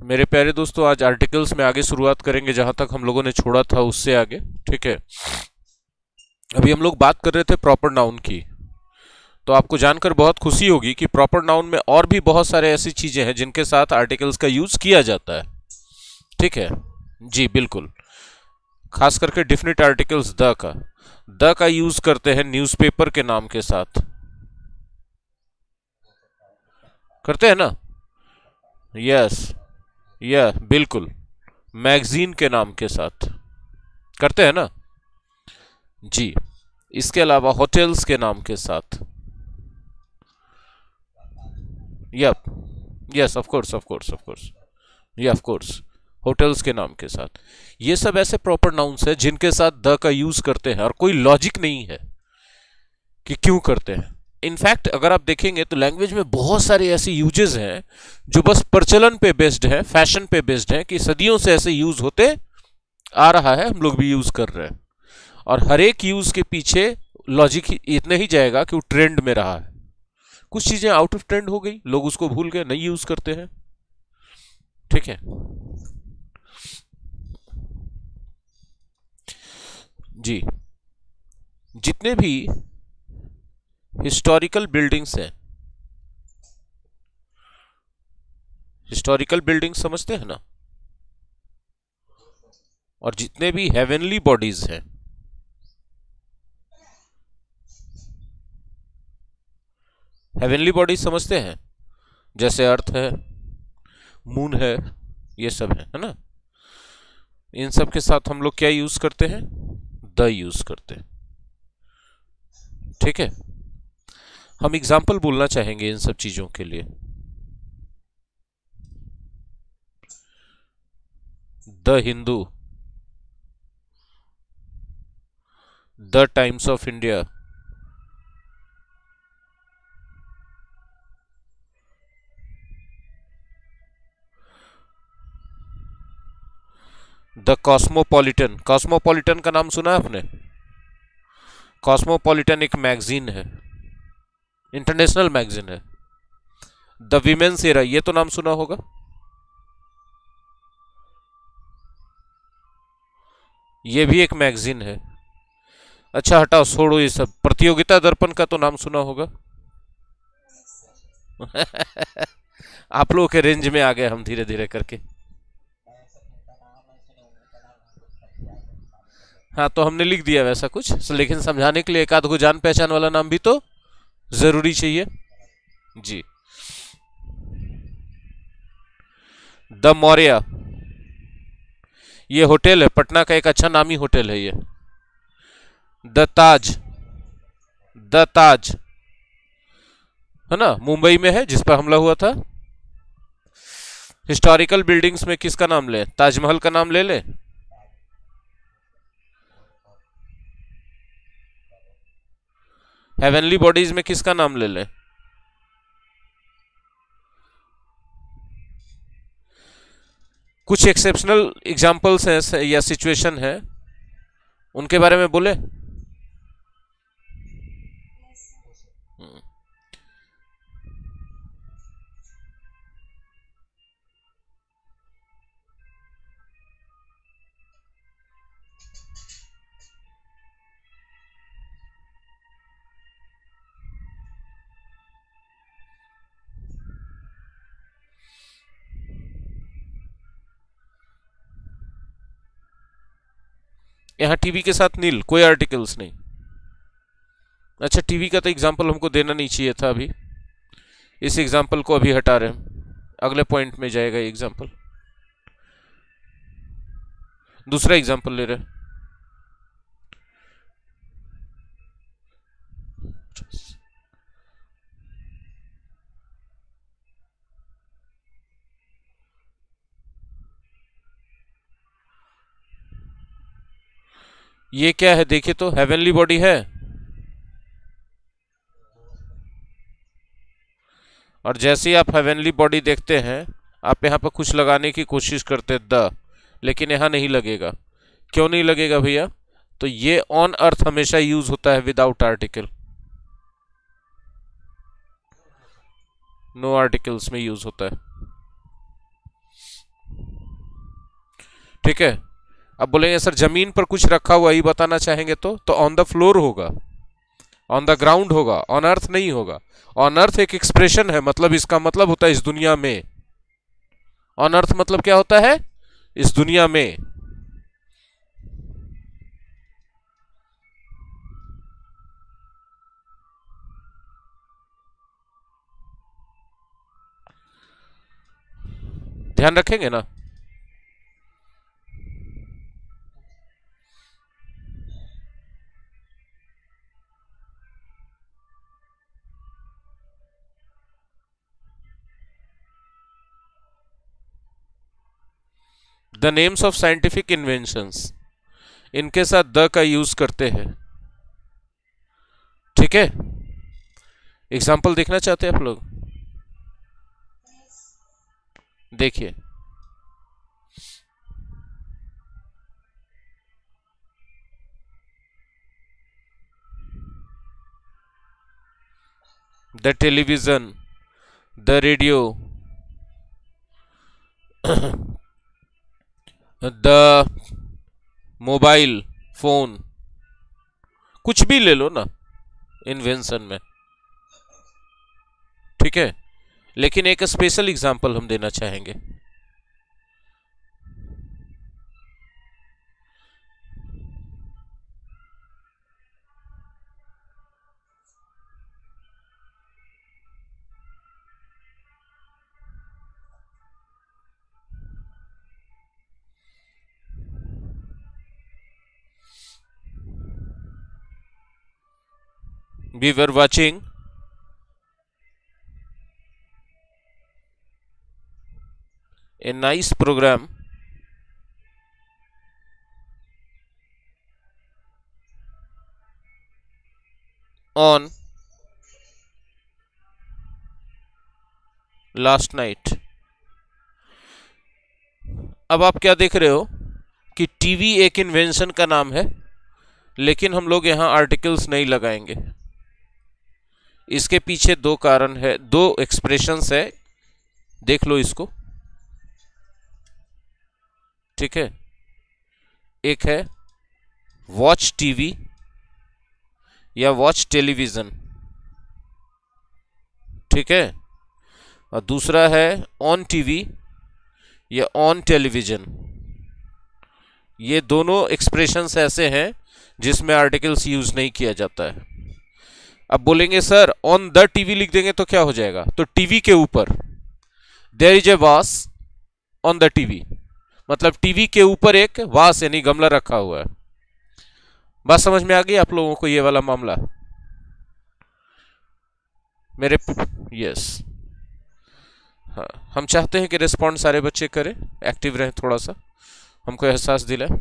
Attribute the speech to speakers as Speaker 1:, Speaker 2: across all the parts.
Speaker 1: मेरे प्यारे दोस्तों, आज आर्टिकल्स में आगे शुरुआत करेंगे जहां तक हम लोगों ने छोड़ा था उससे आगे। ठीक है। अभी हम लोग बात कर रहे थे प्रॉपर नाउन की। तो आपको जानकर बहुत खुशी होगी कि प्रॉपर नाउन में और भी बहुत सारे ऐसी चीजें हैं जिनके साथ आर्टिकल्स का यूज किया जाता है। ठीक है जी, बिल्कुल। खास करके डिफिनिट आर्टिकल्स द का यूज करते हैं न्यूज़पेपर के नाम के साथ। करते हैं ना? यस, यह बिल्कुल। मैगजीन के नाम के साथ करते हैं ना? जी। इसके अलावा होटल्स के नाम के साथ। Yup, yes, of course, of course, of course. या ऑफ कोर्स, होटल्स के नाम के साथ। ये सब ऐसे प्रॉपर नाउन्स हैं जिनके साथ द का यूज करते हैं और कोई लॉजिक नहीं है कि क्यों करते हैं। इनफैक्ट अगर आप देखेंगे तो लैंग्वेज में बहुत सारे ऐसे यूजेस हैं जो बस प्रचलन पे बेस्ड हैं, फैशन पे बेस्ड हैं, कि सदियों से ऐसे यूज होते आ रहा है, हम लोग भी यूज कर रहे हैं। और हर एक यूज के पीछे लॉजिक इतना ही जाएगा कि वो ट्रेंड में रहा है। कुछ चीजें आउट ऑफ ट्रेंड हो गई, लोग उसको भूल गए, नहीं यूज करते हैं। ठीक है जी। जितने भी हिस्टोरिकल बिल्डिंग्स हैं, हिस्टोरिकल बिल्डिंग समझते हैं ना? और जितने भी हेवनली बॉडीज हैं, हेवनली बॉडीज समझते हैं? जैसे अर्थ है, मून है, ये सब है ना? इन सब के साथ हम लोग क्या यूज करते हैं? द यूज करते हैं। ठीक है। हम एग्जाम्पल बोलना चाहेंगे इन सब चीजों के लिए। The Hindu, the times of India, the cosmopolitan. Cosmopolitan का नाम सुना है आपने? कॉस्मोपॉलिटन एक मैगजीन है, इंटरनेशनल मैगजीन है। द विमेन्स एरा, ये तो नाम सुना होगा। ये भी एक मैगजीन है। अच्छा हटाओ, छोड़ो ये सब। प्रतियोगिता दर्पण का तो नाम सुना होगा। आप लोगों के रेंज में आ गए हम धीरे धीरे करके। हाँ, तो हमने लिख दिया वैसा कुछ, लेकिन समझाने के लिए एक आध को जान पहचान वाला नाम भी तो जरूरी चाहिए जी। द मौर्य, ये होटल है, पटना का एक अच्छा नामी होटल है ये। द ताज, द ताज है ना, मुंबई में है, जिस पर हमला हुआ था। हिस्टोरिकल बिल्डिंग्स में किसका नाम ले? ताजमहल का नाम ले ले। हेवनली बॉडीज में किसका नाम ले ले? कुछ एक्सेप्शनल एग्जांपल्स हैं या सिचुएशन है, उनके बारे में बोले। यहाँ टीवी के साथ नील, कोई आर्टिकल्स नहीं। अच्छा, टीवी का तो एग्जांपल हमको देना नहीं चाहिए था अभी। इस एग्जांपल को अभी हटा रहे हैं, अगले पॉइंट में जाएगा ये एग्जांपल। दूसरा एग्जांपल ले रहे हैं। ये क्या है देखिए तो, हेवनली बॉडी है, और जैसे ही आप हेवनली बॉडी देखते हैं, आप यहाँ पर कुछ लगाने की कोशिश करते हैं द, लेकिन यहाँ नहीं लगेगा। क्यों नहीं लगेगा भैया? तो ये ऑन अर्थ हमेशा यूज होता है विदाउट आर्टिकल, नो आर्टिकल्स में यूज होता है। ठीक है। अब बोलेंगे सर जमीन पर कुछ रखा हुआ ही बताना चाहेंगे तो ऑन द फ्लोर होगा, ऑन द ग्राउंड होगा, ऑन अर्थ नहीं होगा। ऑन अर्थ एक एक्सप्रेशन है, मतलब इसका मतलब होता है इस दुनिया में। ऑन अर्थ मतलब क्या होता है? इस दुनिया में। ध्यान रखेंगे ना? The names of scientific inventions, इनके साथ द का यूज करते हैं। ठीक है, एग्जाम्पल देखना चाहते हैं आप लोग? देखिए, the television, the radio, the mobile phone, कुछ भी ले लो ना इन्वेंशन में। ठीक है, लेकिन एक स्पेशल एग्जांपल हम देना चाहेंगे। We were watching a nice program on last night। अब आप क्या देख रहे हो कि टीवी एक इन्वेंशन का नाम है, लेकिन हम लोग यहां आर्टिकल्स नहीं लगाएंगे। इसके पीछे दो कारण है, दो एक्सप्रेशंस है, देख लो इसको। ठीक है, एक है वॉच टीवी या वॉच टेलीविजन, ठीक है, और दूसरा है ऑन टीवी या ऑन टेलीविजन। ये दोनों एक्सप्रेशंस ऐसे हैं जिसमें आर्टिकल्स यूज नहीं किया जाता है। अब बोलेंगे सर ऑन द टीवी लिख देंगे तो क्या हो जाएगा? तो टीवी के ऊपर, देयर इज ए वास ऑन द टीवी, मतलब टीवी के ऊपर एक वास यानी गमला रखा हुआ है। बात समझ में आ गई आप लोगों को ये वाला मामला? मेरे यस, हाँ, हम चाहते हैं कि रिस्पॉन्ड सारे बच्चे करें, एक्टिव रहें, थोड़ा सा हमको एहसास दिलाए।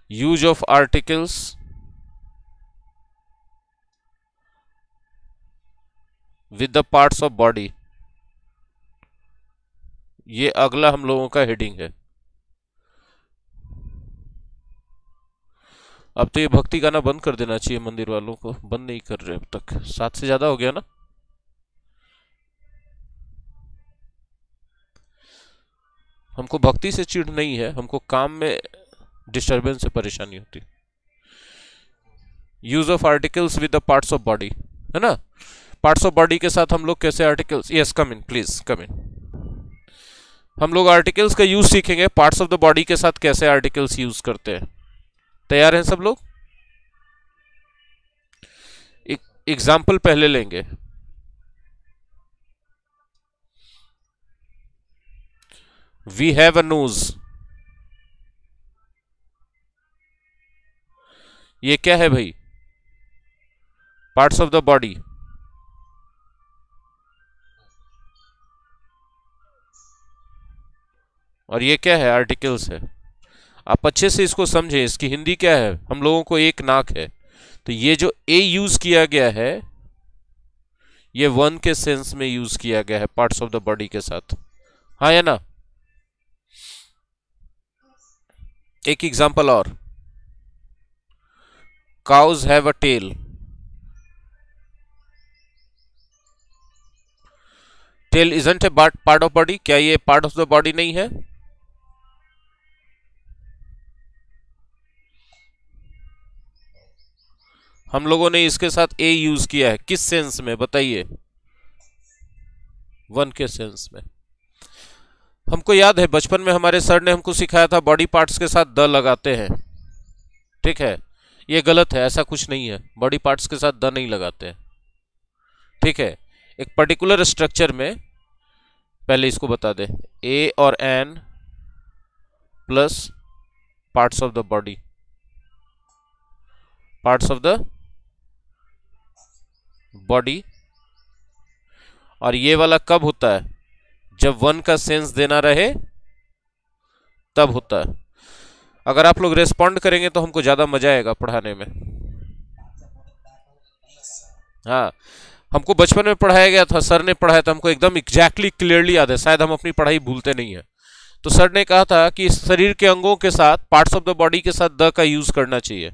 Speaker 1: Use of articles with the parts of body, ये अगला हम लोगों का हेडिंग है। अब तो ये भक्ति गाना बंद कर देना चाहिए मंदिर वालों को, बंद नहीं कर रहे अब तक, 7 से ज्यादा हो गया ना। हमको भक्ति से चिढ़ नहीं है, हमको काम में डिस्टरबेंस से परेशानी होती। Use of articles with the parts of body, है ना? पार्ट्स ऑफ बॉडी के साथ हम लोग कैसे articles, yes come in please come in. हम लोग आर्टिकल्स का यूज सीखेंगे, पार्ट्स ऑफ द बॉडी के साथ कैसे आर्टिकल्स यूज करते हैं। तैयार हैं सब लोग? एग्जाम्पल पहले लेंगे। वी हैव अ नोज, ये क्या है भाई? Parts of the body. और ये क्या है? आर्टिकल्स है। आप अच्छे से इसको समझें, इसकी हिंदी क्या है? हम लोगों को एक नाक है, तो ये जो ए यूज किया गया है ये वन के सेंस में यूज किया गया है पार्ट्स ऑफ द बॉडी के साथ, हाँ या ना? एक एग्जांपल और, cows have a tail, tail isn't a part of body, क्या ये पार्ट ऑफ द बॉडी नहीं है? हम लोगों ने इसके साथ ए यूज किया है, किस सेंस में बताइए? वन के सेंस में। हमको याद है बचपन में हमारे सर ने हमको सिखाया था बॉडी पार्ट्स के साथ द लगाते हैं, ठीक है? ये गलत है, ऐसा कुछ नहीं है, बॉडी पार्ट्स के साथ द नहीं लगाते हैं, ठीक है? एक पर्टिकुलर स्ट्रक्चर में, पहले इसको बता दे, ए और an plus parts of the body, parts of the body. और ये वाला कब होता है? जब वन का सेंस देना रहे तब होता है। अगर आप लोग रेस्पॉन्ड करेंगे तो हमको ज्यादा मजा आएगा पढ़ाने में। हाँ, हमको बचपन में पढ़ाया गया था, सर ने पढ़ाया था, हमको एकदम एग्जैक्टली क्लियरली याद है, शायद हम अपनी पढ़ाई भूलते नहीं है। तो सर ने कहा था कि शरीर के अंगों के साथ, पार्ट्स ऑफ द बॉडी के साथ द का यूज करना चाहिए,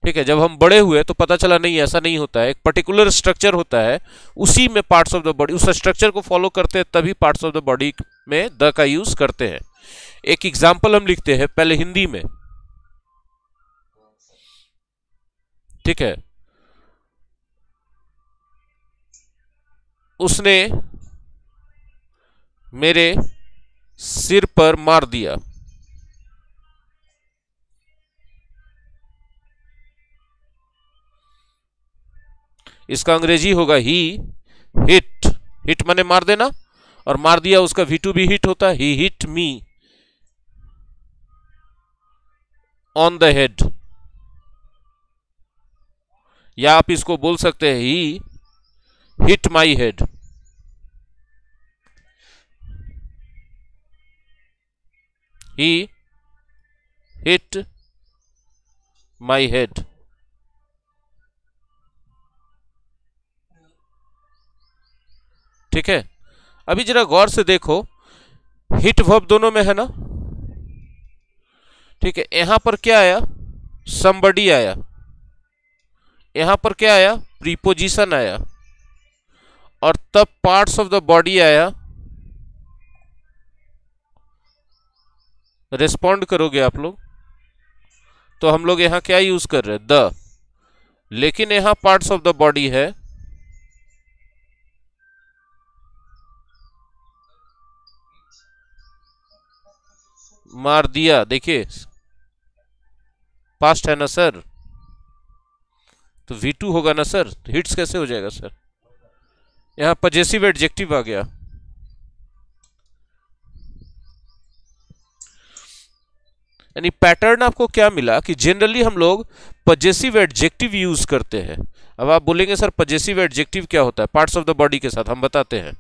Speaker 1: ठीक है? जब हम बड़े हुए तो पता चला नहीं, ऐसा नहीं होता है, एक पर्टिकुलर स्ट्रक्चर होता है, उसी में पार्ट्स ऑफ द बॉडी, उस स्ट्रक्चर को फॉलो करते हैं तभी पार्ट्स ऑफ द बॉडी में द का यूज करते हैं। एक एग्जाम्पल हम लिखते हैं पहले हिंदी में, ठीक है? उसने मेरे सिर पर मार दिया। इसका अंग्रेजी होगा ही हिट। हिट माने मार देना, और मार दिया उसका V2 भी हिट होता है, he hit me on the head. या आप इसको बोल सकते हैं he hit my head. He hit my head. ठीक है? अभी जरा गौर से देखो, हिट वर्ब दोनों में है ना, ठीक है? यहां पर क्या आया? समबडी आया। यहां पर क्या आया? प्रीपोजिशन आया। और तब पार्ट्स ऑफ द बॉडी आया। रिस्पॉन्ड करोगे आप लोग? तो हम लोग यहां क्या यूज कर रहे हैं? द। लेकिन यहां पार्ट्स ऑफ द बॉडी है, मार दिया। देखिए पास्ट है ना सर, तो V2 होगा ना सर, तो हिट्स कैसे हो जाएगा सर? यहां पजेसिव एडजेक्टिव आ गया। यानी पैटर्न आपको क्या मिला कि जनरली हम लोग पजेसिव एडजेक्टिव यूज करते हैं। अब आप बोलेंगे सर पजेसिव एडजेक्टिव क्या होता है? पार्ट्स ऑफ द बॉडी के साथ, हम बताते हैं।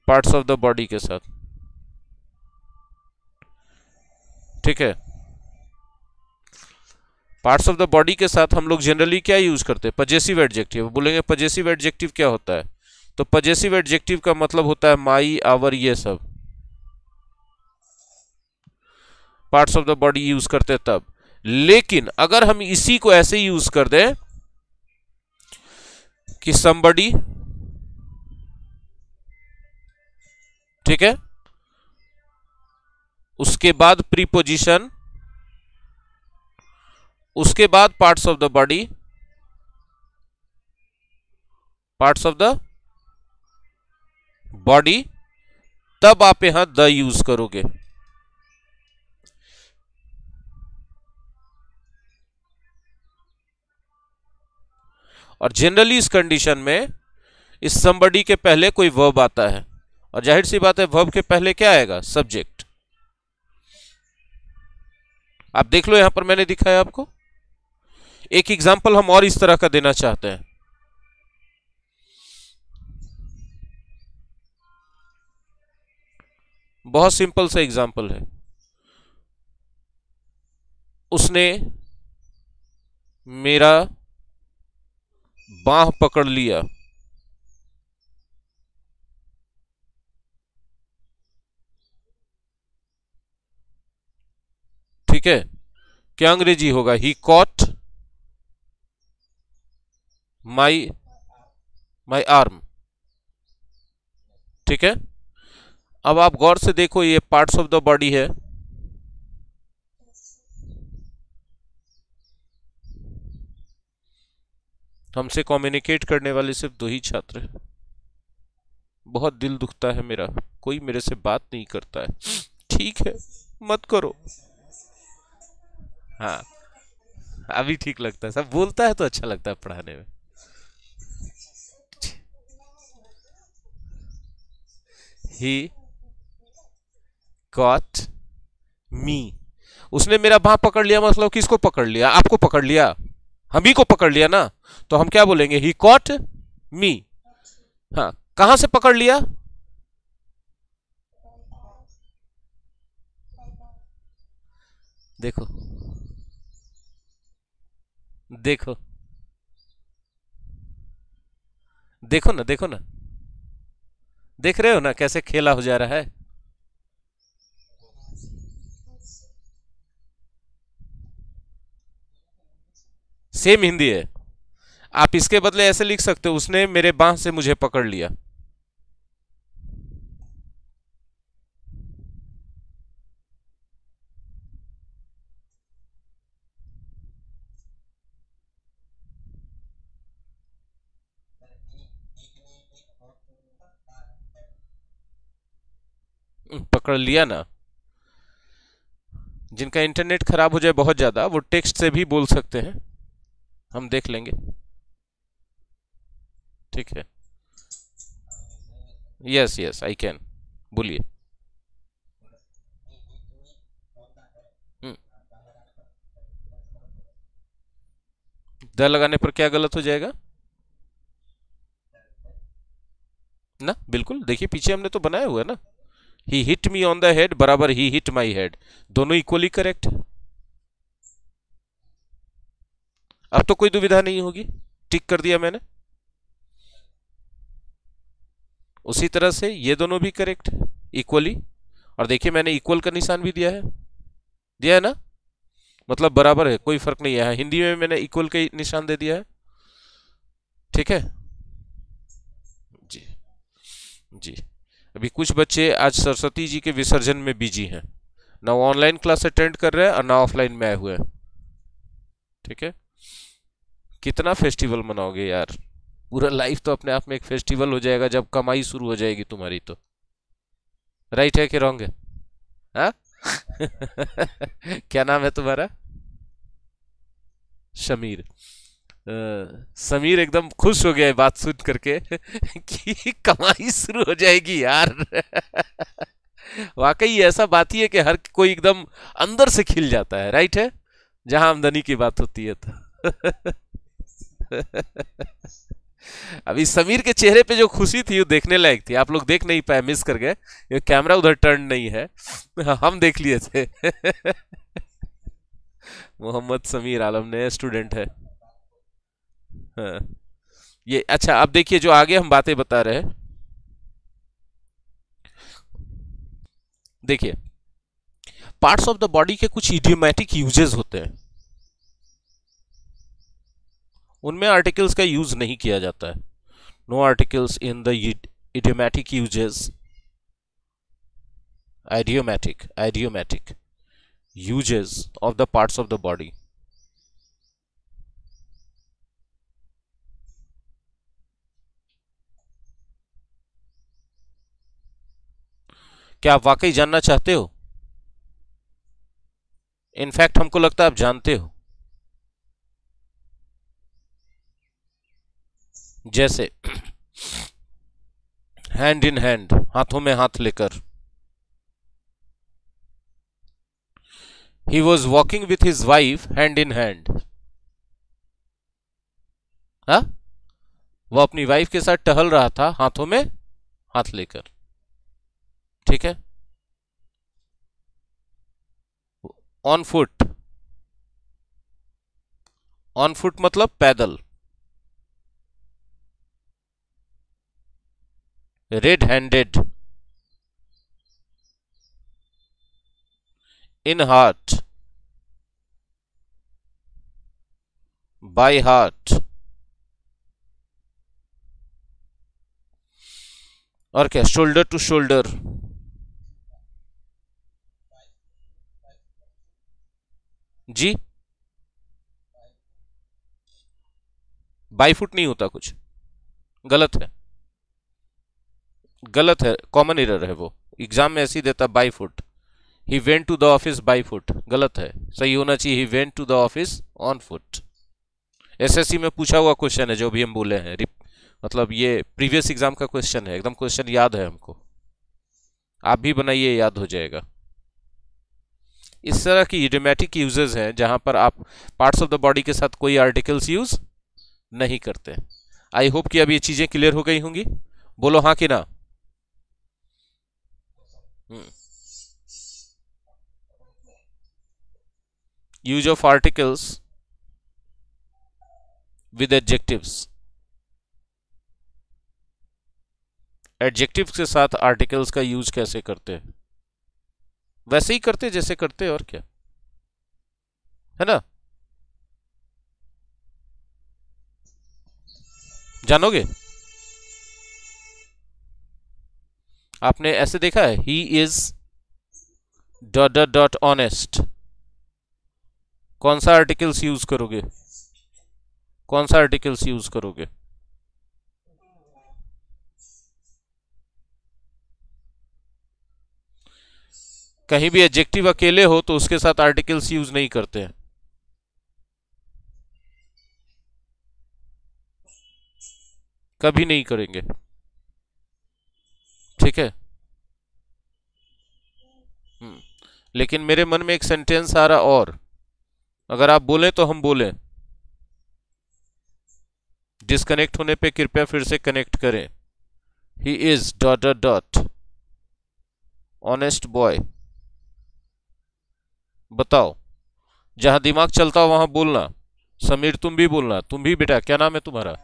Speaker 1: पार्ट्स ऑफ द बॉडी के साथ, ठीक है? पार्ट्स ऑफ द बॉडी के साथ हम लोग जनरली क्या यूज करते हैं? Possessive adjective. बोलेंगे पजेसिव एडजेक्टिव क्या होता है? तो पजेसिव एडजेक्टिव का मतलब होता है माई, आवर, ये सब parts of the body use करते हैं तब। लेकिन अगर हम इसी को ऐसे यूज कर दें कि somebody, ठीक है, उसके बाद प्रीपोजिशन, उसके बाद parts of the body, parts of the body, तब आप यहां द यूज करोगे। और जनरली इस कंडीशन में इस somebody के पहले कोई वर्ब आता है, और जाहिर सी बात है वर्ब के पहले क्या आएगा? सब्जेक्ट। आप देख लो, यहां पर मैंने दिखाया आपको। एक एग्जांपल हम और इस तरह का देना चाहते हैं। बहुत सिंपल सा एग्जांपल है। उसने मेरा बांह पकड़ लिया। ठीक है? क्या अंग्रेजी होगा? ही कॉट माई आर्म। ठीक है। अब आप गौर से देखो, ये पार्ट्स ऑफ द बॉडी है। हमसे कम्युनिकेट करने वाले सिर्फ 2 ही छात्र हैं। बहुत दिल दुखता है मेरा, कोई मेरे से बात नहीं करता है। ठीक है, मत करो। हाँ, अभी ठीक लगता है, सब बोलता है तो अच्छा लगता है पढ़ाने में। He got me. उसने मेरा बाह पकड़ लिया, मतलब किसको पकड़ लिया? आपको पकड़ लिया, हम ही को पकड़ लिया ना। तो हम क्या बोलेंगे? ही कॉट मी। हाँ, कहां से पकड़ लिया? देखो, देखो, देखो ना, देखो ना, देख रहे हो ना कैसे खेला हो जा रहा है। सेम हिंदी है। आप इसके बदले ऐसे लिख सकते हो, उसने मेरे बाह से मुझे पकड़ लिया। पकड़ लिया ना। जिनका इंटरनेट खराब हो जाए बहुत ज्यादा, वो टेक्स्ट से भी बोल सकते हैं, हम देख लेंगे। ठीक है। Yes yes I can. बोलिए। हम्म, द लगाने पर क्या गलत हो जाएगा? ना, बिल्कुल, देखिए पीछे हमने तो बनाया हुआ है ना। He hit me on the head बराबर ही हिट माई हेड, दोनों इक्वली करेक्ट है। अब तो कोई दुविधा नहीं होगी, टिक कर दिया मैंने। उसी तरह से ये दोनों भी करेक्ट है, इक्वली। और देखिए मैंने इक्वल का निशान भी दिया है ना, मतलब बराबर है, कोई फर्क नहीं है। हिंदी में मैंने इक्वल का निशान दे दिया है। ठीक है जी। जी। अभी कुछ बच्चे आज सरस्वती जी के विसर्जन में बिजी हैं, ना वो ऑनलाइन क्लास अटेंड कर रहे हैं और ना ऑफलाइन में आए हुए हैं। ठीक है। कितना फेस्टिवल मनाओगे यार? पूरा लाइफ तो अपने आप में एक फेस्टिवल हो जाएगा जब कमाई शुरू हो जाएगी तुम्हारी तो। राइट है कि रॉन्ग है? हाँ? क्या नाम है तुम्हारा? शमीर। समीर एकदम खुश हो गया है बात सुन करके कि कमाई शुरू हो जाएगी यार। वाकई ऐसा बात ही है कि हर कोई एकदम अंदर से खिल जाता है, राइट है, जहां आमदनी की बात होती है तो। अभी समीर के चेहरे पे जो खुशी थी वो देखने लायक थी, आप लोग देख नहीं पाए, मिस कर गए, ये कैमरा उधर टर्न नहीं है। हम देख लिए थे। मोहम्मद समीर आलम नए स्टूडेंट है। हाँ। ये अच्छा, अब देखिए जो आगे हम बातें बता रहे हैं, देखिए पार्ट्स ऑफ द बॉडी के कुछ इडियोमैटिक यूजेस होते हैं, उनमें आर्टिकल्स का यूज नहीं किया जाता है। No articles in the idiomatic usages, idiomatic usages of the parts of the body. क्या आप वाकई जानना चाहते हो? इनफैक्ट हमको लगता है आप जानते हो। जैसे हैंड इन हैंड, हाथों में हाथ लेकर। He was walking with his wife hand in hand. हाँ, वो अपनी वाइफ के साथ टहल रहा था हाथों में हाथ लेकर। ठीक है। ऑन फुट, ऑन फुट मतलब पैदल। Red handed, in heart, by heart. और क्या, शोल्डर टू शोल्डर। जी, बाई फुट नहीं होता कुछ, गलत है, गलत है, कॉमन एरर है वो। एग्जाम में ऐसे ही देता by foot. He went to the office by foot, गलत है। सही होना चाहिए he went to the office on foot. SSC में पूछा हुआ क्वेश्चन है जो भी हम बोले हैं, मतलब ये प्रीवियस एग्जाम का क्वेश्चन है, एकदम क्वेश्चन याद है हमको। आप भी बनाइए, याद हो जाएगा। इस तरह की इडियोमैटिक यूजेस हैं जहां पर आप पार्ट्स ऑफ द बॉडी के साथ कोई आर्टिकल्स यूज नहीं करते। आई होप कि अब ये चीजें क्लियर हो गई होंगी। बोलो हाँ कि ना। Use of articles with adjectives. Adjectives के साथ आर्टिकल्स का यूज कैसे करते हैं? वैसे ही करते जैसे करते, और क्या, है ना? जानोगे? आपने ऐसे देखा है, he is dot dot dot honest. कौन सा आर्टिकल्स यूज करोगे? कौन सा आर्टिकल्स यूज करोगे? कहीं भी एडजेक्टिव अकेले हो तो उसके साथ आर्टिकल्स यूज नहीं करते हैं। कभी नहीं करेंगे, ठीक है। लेकिन मेरे मन में एक सेंटेंस आ रहा, और अगर आप बोलें तो हम बोलें। डिस्कनेक्ट होने पे कृपया फिर से कनेक्ट करें। He is dot dot dot honest boy. बताओ, जहां दिमाग चलता हो वहां बोलना। समीर तुम भी बोलना, तुम भी बेटा, क्या नाम है तुम्हारा?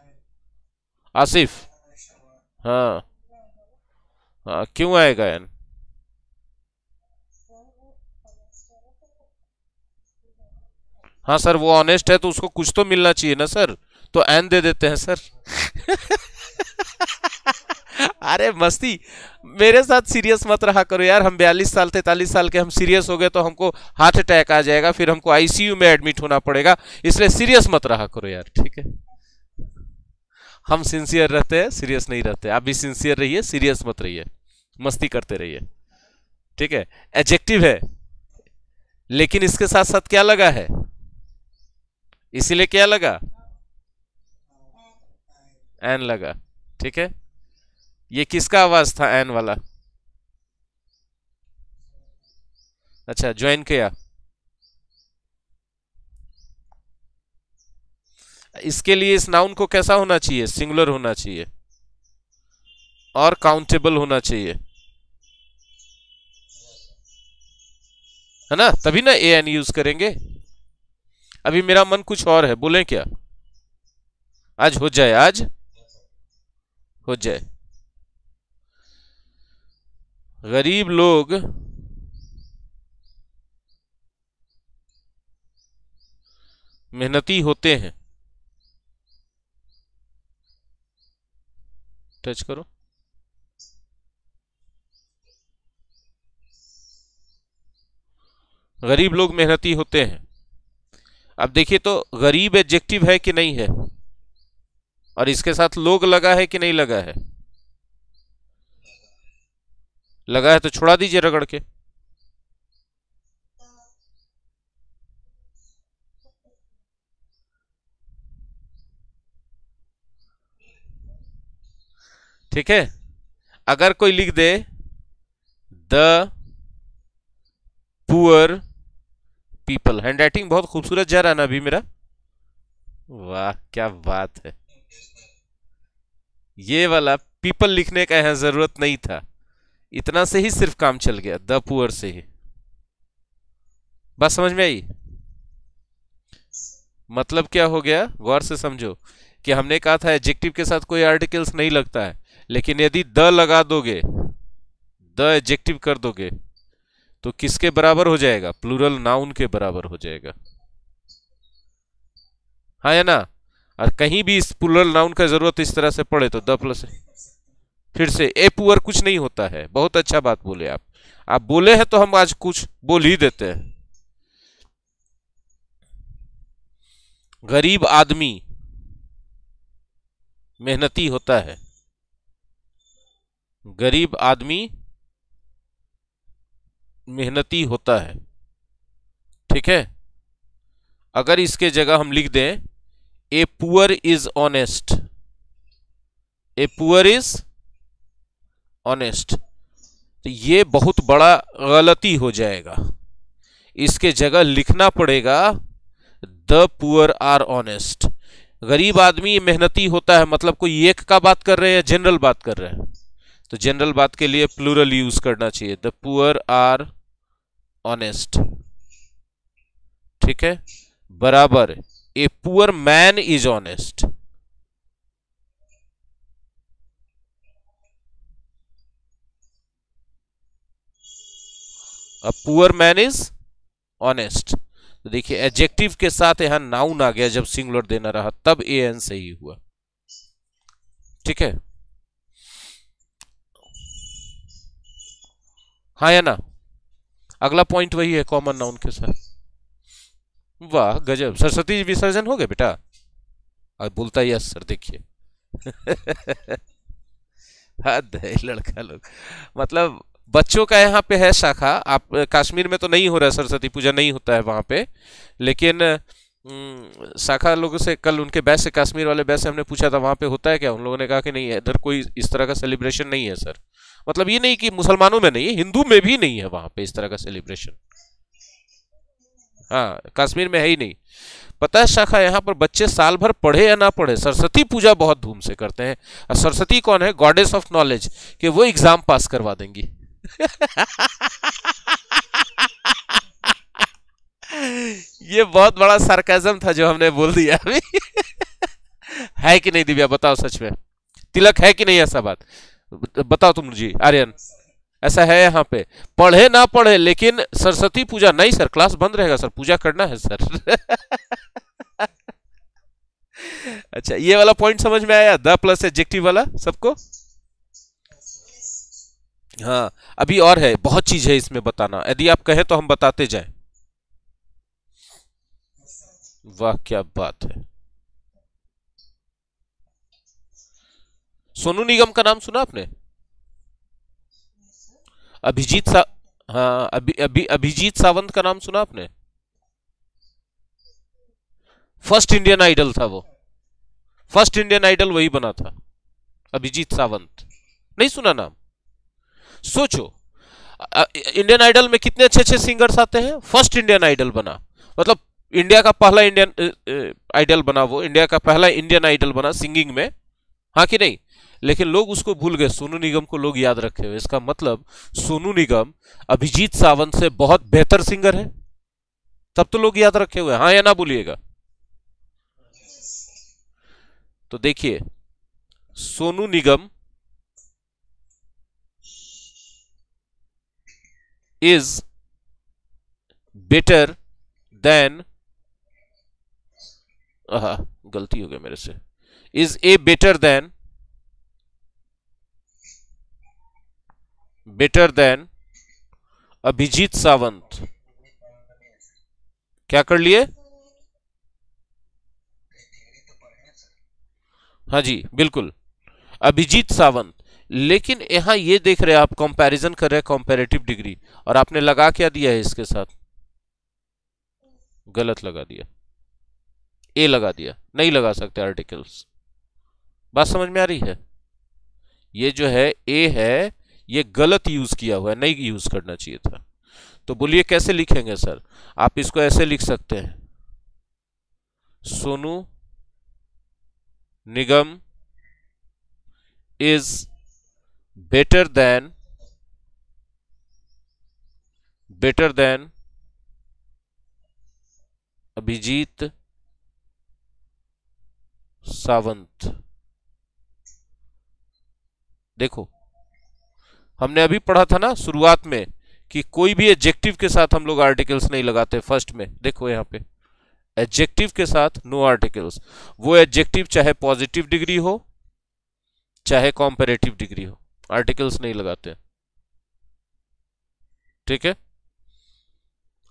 Speaker 1: आसिफ। हाँ, हाँ, क्यों आएगा एन? हाँ सर, वो ऑनेस्ट है तो उसको कुछ तो मिलना चाहिए ना सर, तो एन दे देते हैं सर। अरे मस्ती, मेरे साथ सीरियस मत रहा करो यार। हम 42 साल 43 साल के, हम सीरियस हो गए तो हमको हार्ट अटैक आ जाएगा, फिर हमको आईसीयू में एडमिट होना पड़ेगा। इसलिए सीरियस मत रहा करो यार, ठीक है? हम सिंसियर रहते हैं, सीरियस नहीं रहते। आप भी सिंसियर रहिए, सीरियस मत रहिए, मस्ती करते रहिए, ठीक है? एडजेक्टिव है, लेकिन इसके साथ साथ क्या लगा है? इसीलिए क्या लगा? एन लगा, ठीक है। ये किसका आवाज था एन वाला? अच्छा, ज्वाइन किया। इसके लिए इस नाउन को कैसा होना चाहिए? सिंगुलर होना चाहिए और काउंटेबल होना चाहिए, है ना? तभी ना ए एन यूज करेंगे। अभी मेरा मन कुछ और है, बोले क्या? आज हो जाए, आज हो जाए। गरीब लोग मेहनती होते हैं। टच करो। गरीब लोग मेहनती होते हैं। अब देखिए तो, गरीब एडजेक्टिव है कि नहीं है? और इसके साथ लोग लगा है कि नहीं लगा है? लगा है तो छुड़ा दीजिए रगड़ के। ठीक है। अगर कोई लिख दे द पुअर पीपल, हैंडराइटिंग बहुत खूबसूरत जा रहा है ना अभी मेरा? वाह क्या बात है। ये वाला पीपल लिखने का यहां जरूरत नहीं था, इतना से ही सिर्फ काम चल गया, द पुअर से ही। बात समझ में आई? मतलब क्या हो गया, गौर से समझो कि हमने कहा था एडजेक्टिव के साथ कोई आर्टिकल्स नहीं लगता है, लेकिन यदि द लगा दोगे, द एडजेक्टिव कर दोगे, तो किसके बराबर हो जाएगा? प्लूरल नाउन के बराबर हो जाएगा, हाँ या ना? और कहीं भी इस प्लूरल नाउन का जरूरत इस तरह से पड़े तो द प्लस, फिर से ए पुअर कुछ नहीं होता है। बहुत अच्छा बात बोले आप बोले हैं तो हम आज कुछ बोल ही देते हैं। गरीब आदमी मेहनती होता है। गरीब आदमी मेहनती होता है। ठीक है, अगर इसके जगह हम लिख दें a poor is honest, a poor is honest, तो ये बहुत बड़ा गलती हो जाएगा। इसके जगह लिखना पड़ेगा द पुअर आर ऑनेस्ट। गरीब आदमी मेहनती होता है मतलब कोई एक का बात कर रहे हैं, जनरल बात कर रहे हैं, तो जनरल बात के लिए प्लूरल यूज करना चाहिए, द पुअर आर ऑनेस्ट। ठीक है, बराबर a poor man is honest. A poor man is honest. तो देखिए एडजेक्टिव के साथ यहां नाउन आ गया जब सिंगुलर देना रहा, तब ए एन सही हुआ। ठीक है, हाँ या ना? अगला पॉइंट वही है कॉमन नाउन के साथ। वाह गजब, सरस्वती विसर्जन हो गए बेटा? अब बोलता यस सर, देखिए हद है लड़का लोग। मतलब बच्चों का यहाँ पे है शाखा, आप कश्मीर में तो नहीं हो रहा है, सरस्वती पूजा नहीं होता है वहां पे, लेकिन शाखा लोगों से कल उनके बैच से, कश्मीर वाले बैच से हमने पूछा था वहां पे होता है क्या, उन लोगों ने कहा कि नहीं इधर कोई इस तरह का सेलिब्रेशन नहीं है सर। मतलब ये नहीं कि मुसलमानों में नहीं है, हिंदू में भी नहीं है वहां पे इस तरह का सेलिब्रेशन। हाँ, कश्मीर में है ही नहीं। पता है शाखा, यहाँ पर बच्चे साल भर पढ़े या ना पढ़े सरस्वती पूजा बहुत धूम से करते हैं। और सरस्वती कौन है? गॉडेस ऑफ नॉलेज, कि वो एग्जाम पास करवा देंगी ये बहुत बड़ा सार्केज्म था जो हमने बोल दिया अभी है कि नहीं दिव्या, बताओ सच में तिलक है कि नहीं ऐसा बात? बताओ तुम जी आर्यन, ऐसा है यहाँ पे? पढ़े ना पढ़े लेकिन सरस्वती पूजा नहीं सर, क्लास बंद रहेगा सर, पूजा करना है सर अच्छा, ये वाला पॉइंट समझ में आया, द प्लस एडजेक्टिव वाला सबको? हाँ, अभी और है, बहुत चीज है इसमें बताना, यदि आप कहें तो हम बताते जाएं। वाह क्या बात है। सोनू निगम का नाम सुना आपने? अभिजीत सा हाँ, अभिजीत सावंत का नाम सुना आपने? फर्स्ट इंडियन आइडल था वो, फर्स्ट इंडियन आइडल वही बना था, अभिजीत सावंत। नहीं सुना नाम? सोचो, इंडियन आइडल में कितने अच्छे अच्छे सिंगर्स आते हैं, फर्स्ट इंडियन आइडल बना, मतलब इंडिया का पहला इंडियन आइडल बना, वो इंडिया का पहला इंडियन आइडल बना सिंगिंग में, हाँ कि नहीं? लेकिन लोग उसको भूल गए, सोनू निगम को लोग याद रखे हुए। इसका मतलब सोनू निगम अभिजीत सावंत से बहुत बेहतर सिंगर है, तब तो लोग याद रखे हुए, हाँ या ना बोलिएगा। तो देखिए, Sonu Nigam is better than, गलती हो गई मेरे से, is a better than Abhijeet Sawant. क्या कर लिए? हाँ जी बिल्कुल, अभिजीत सावंत। लेकिन यहां ये देख रहे हैं आप, कंपैरिजन कर रहे हैं कंपैरेटिव डिग्री, और आपने लगा क्या दिया है इसके साथ? गलत लगा दिया, ए लगा दिया, नहीं लगा सकते आर्टिकल्स। बात समझ में आ रही है? ये जो है ए है, ये गलत यूज किया हुआ है, नहीं यूज करना चाहिए था। तो बोलिए कैसे लिखेंगे सर? आप इसको ऐसे लिख सकते हैं, Sonu Nigam is better than Abhijeet Sawant. देखो, हमने अभी पढ़ा था ना शुरुआत में कि कोई भी एडजेक्टिव के साथ हम लोग आर्टिकल्स नहीं लगाते फर्स्ट में। देखो यहां पे एडजेक्टिव के साथ नो आर्टिकल्स, वो एडजेक्टिव चाहे पॉजिटिव डिग्री हो चाहे कॉम्पेरेटिव डिग्री हो, आर्टिकल्स नहीं लगाते। ठीक है,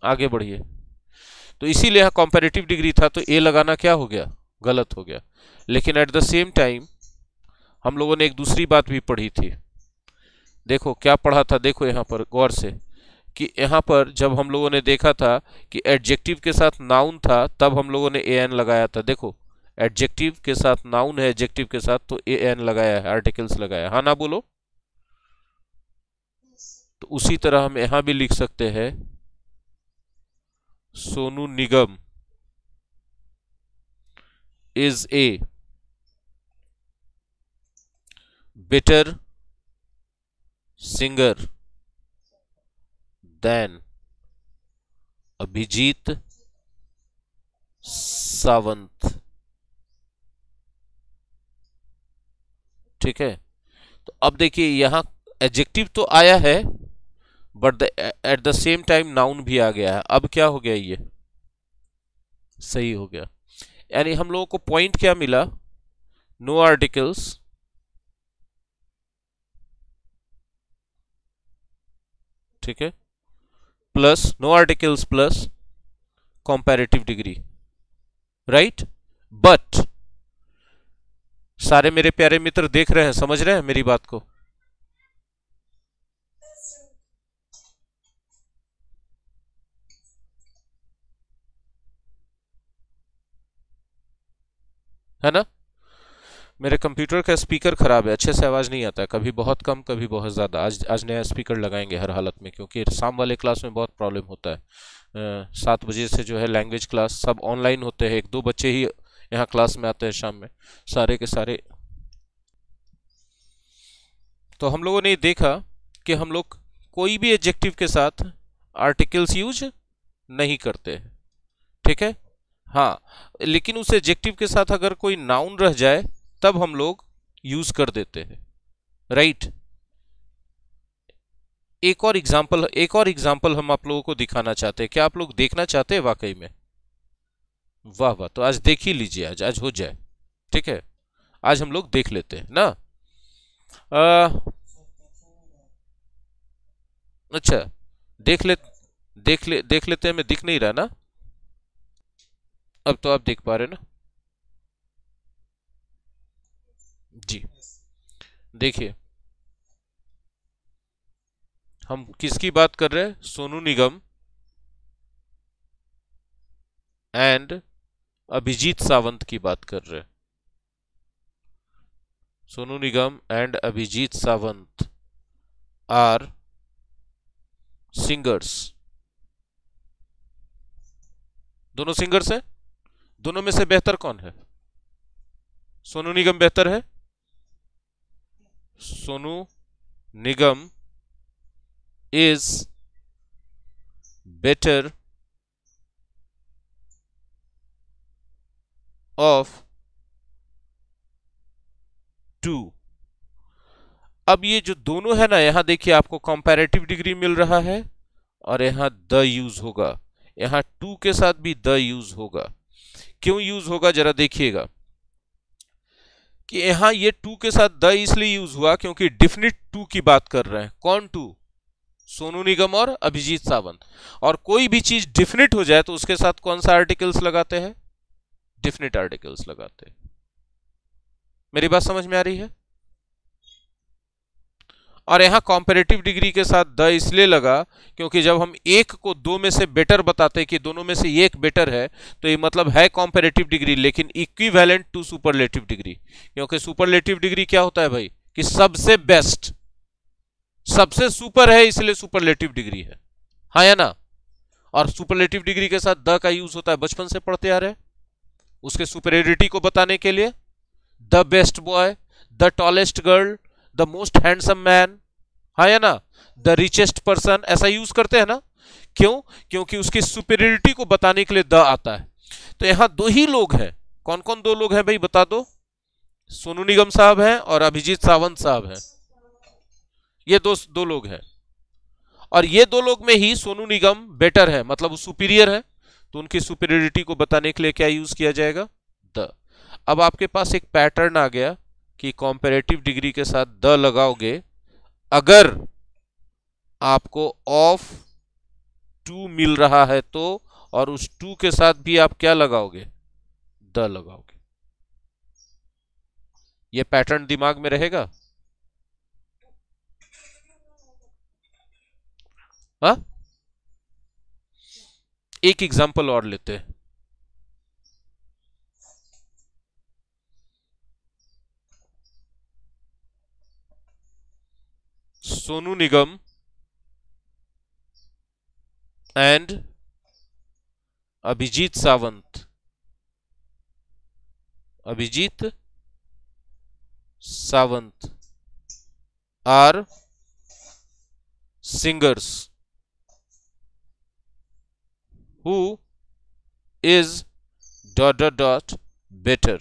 Speaker 1: आगे बढ़िए। तो इसीलिए यहाँ कंपैरेटिव डिग्री था, तो ए लगाना क्या हो गया, गलत हो गया। लेकिन एट द सेम टाइम हम लोगों ने एक दूसरी बात भी पढ़ी थी। देखो क्या पढ़ा था, देखो यहाँ पर गौर से, कि यहाँ पर जब हम लोगों ने देखा था कि एडजेक्टिव के साथ नाउन था, तब हम लोगों ने ए एन लगाया था। देखो एडजेक्टिव के साथ नाउन है, एडजेक्टिव के साथ तो ए एन लगाया है, आर्टिकल्स लगाया, हाँ ना बोलो। तो उसी तरह हम यहां भी लिख सकते हैं, Sonu Nigam is a better singer than Abhijeet Sawant. ठीक है, तो अब देखिए यहां एडजेक्टिव तो आया है, but at the same time noun भी आ गया है। अब क्या हो गया, ये सही हो गया। यानी हम लोगों को पॉइंट क्या मिला, नो आर्टिकल्स, ठीक है, plus no articles plus comparative degree, right. But सारे मेरे प्यारे मित्र देख रहे हैं, समझ रहे हैं मेरी बात को। है ना, मेरे कंप्यूटर का स्पीकर खराब है, अच्छे से आवाज नहीं आता है, कभी बहुत कम कभी बहुत ज्यादा। आज नया स्पीकर लगाएंगे हर हालत में, क्योंकि शाम वाले क्लास में बहुत प्रॉब्लम होता है। 7 बजे से जो है लैंग्वेज क्लास सब ऑनलाइन होते हैं, 1-2 बच्चे ही यहाँ क्लास में आते हैं शाम में, सारे के सारे। तो हम लोगों ने देखा कि हम लोग कोई भी एडजेक्टिव के साथ आर्टिकल्स यूज नहीं करते हैं, ठीक है। हाँ, लेकिन उस एडजेक्टिव के साथ अगर कोई नाउन रह जाए तब हम लोग यूज कर देते हैं, राइट। एक और एग्जाम्पल हम आप लोगों को दिखाना चाहते हैं। क्या आप लोग देखना चाहते हैं वाकई में? वाह वाह, तो आज देख ही लीजिए, आज हो जाए, ठीक है। आज हम लोग देख लेते हैं ना। अच्छा, देख लेते हैं, मैं दिख नहीं रहा ना, अब तो आप देख पा रहे ना जी। देखिए हम किसकी बात कर रहे हैं, सोनू निगम एंड अभिजीत सावंत की बात कर रहे हैं। Sonu Nigam and Abhijeet Sawant are singers. दोनों सिंगर्स हैं, दोनों में से बेहतर कौन है? सोनू निगम बेहतर है। Sonu Nigam is better of 2। अब ये जो दोनों है ना, यहां देखिए आपको कंपैरेटिव डिग्री मिल रहा है, और यहां द यूज होगा, यहां टू के साथ भी द यूज होगा। क्यों यूज होगा जरा देखिएगा, कि यहां ये टू के साथ द इसलिए यूज हुआ क्योंकि डिफिनिट टू की बात कर रहे हैं। कौन टू? सोनू निगम और अभिजीत सावंत। और कोई भी चीज डिफिनिट हो जाए तो उसके साथ कौन सा आर्टिकल्स लगाते हैं? डिफिनिट आर्टिकल्स लगाते हैं। मेरी बात समझ में आ रही है? और यहां कंपैरेटिव डिग्री के साथ द इसलिए लगा क्योंकि जब हम एक को दो में से बेटर बताते हैं कि दोनों में से एक बेटर है, तो ये मतलब है कंपैरेटिव डिग्री, लेकिन इक्विवेलेंट टू सुपरलेटिव डिग्री। क्योंकि सुपरलेटिव डिग्री क्या होता है भाई, कि सबसे बेस्ट, सबसे सुपर है, इसलिए सुपरलेटिव डिग्री है, हाँ या ना। और सुपरलेटिव डिग्री के साथ द का यूज होता है, बचपन से पढ़ते आ रहे हैं, उसके सुपरियरिटी को बताने के लिए। The best boy, the tallest girl, the most handsome man, हाँ या ना, द रिचेस्ट पर्सन, ऐसा यूज करते हैं ना। क्यों? क्योंकि उसकी सुपीरियरिटी को बताने के लिए द आता है। तो यहां दो ही लोग हैं। कौन कौन दो लोग हैं भाई, बता दो? सोनू निगम साहब हैं और अभिजीत सावंत साहब हैं। ये दो लोग हैं, और ये दो लोग में ही सोनू निगम बेटर है, मतलब वो सुपीरियर है। तो उनकी सुपीरियरिटी को बताने के लिए क्या यूज किया जाएगा? द। अब आपके पास एक पैटर्न आ गया कि कंपैरेटिव डिग्री के साथ द लगाओगे अगर आपको ऑफ टू मिल रहा है तो, और उस टू के साथ भी आप क्या लगाओगे, द लगाओगे। ये पैटर्न दिमाग में रहेगा? हाँ, एक एग्जांपल और लेते हैं। Sonu Nigam and Abhijeet Sawant, Abhijeet Sawant are singers who is better।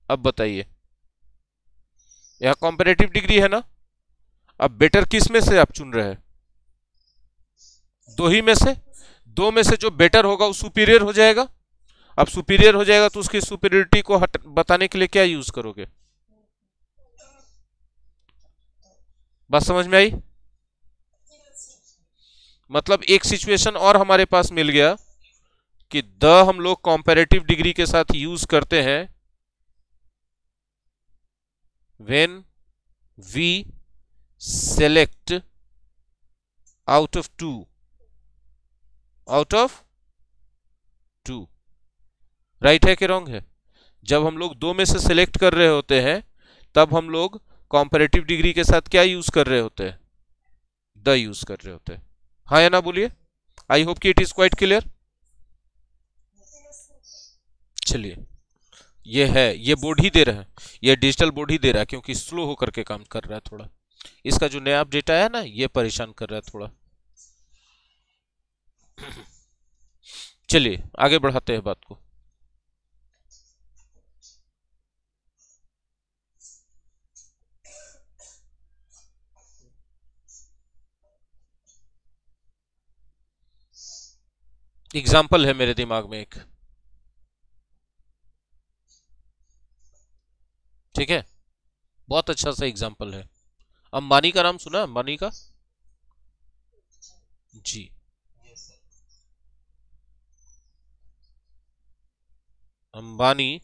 Speaker 1: अब बताइए, यह कॉम्पैरेटिव डिग्री है ना। अब बेटर किस में से आप चुन रहे हैं? दो ही में से, दो में से जो बेटर होगा वो सुपीरियर हो जाएगा। अब सुपीरियर हो जाएगा तो उसकी सुपीरियरिटी को बताने के लिए क्या यूज करोगे? बात समझ में आई? मतलब एक सिचुएशन और हमारे पास मिल गया कि द हम लोग कॉम्पैरेटिव डिग्री के साथ यूज करते हैं when we select out of two, out of two. Right है कि रॉन्ग है? जब हम लोग दो में से सिलेक्ट कर रहे होते हैं तब हम लोग कॉम्पैरेटिव डिग्री के साथ क्या यूज कर रहे होते हैं? द यूज कर रहे होते हैं। हाँ या ना बोलिए। आई होप कि इट इज क्वाइट क्लियर। चलिए, ये है, ये बोर्ड ही दे रहा है, ये डिजिटल बोर्ड ही दे रहा है क्योंकि स्लो होकर के काम कर रहा है थोड़ा। इसका जो नया अपडेट आया ना, ये परेशान कर रहा है थोड़ा। चलिए आगे बढ़ाते हैं बात को। एग्जाम्पल है मेरे दिमाग में एक, ठीक है, बहुत अच्छा सा एग्जाम्पल है। अंबानी का नाम सुना? अंबानी का? जी, Ambani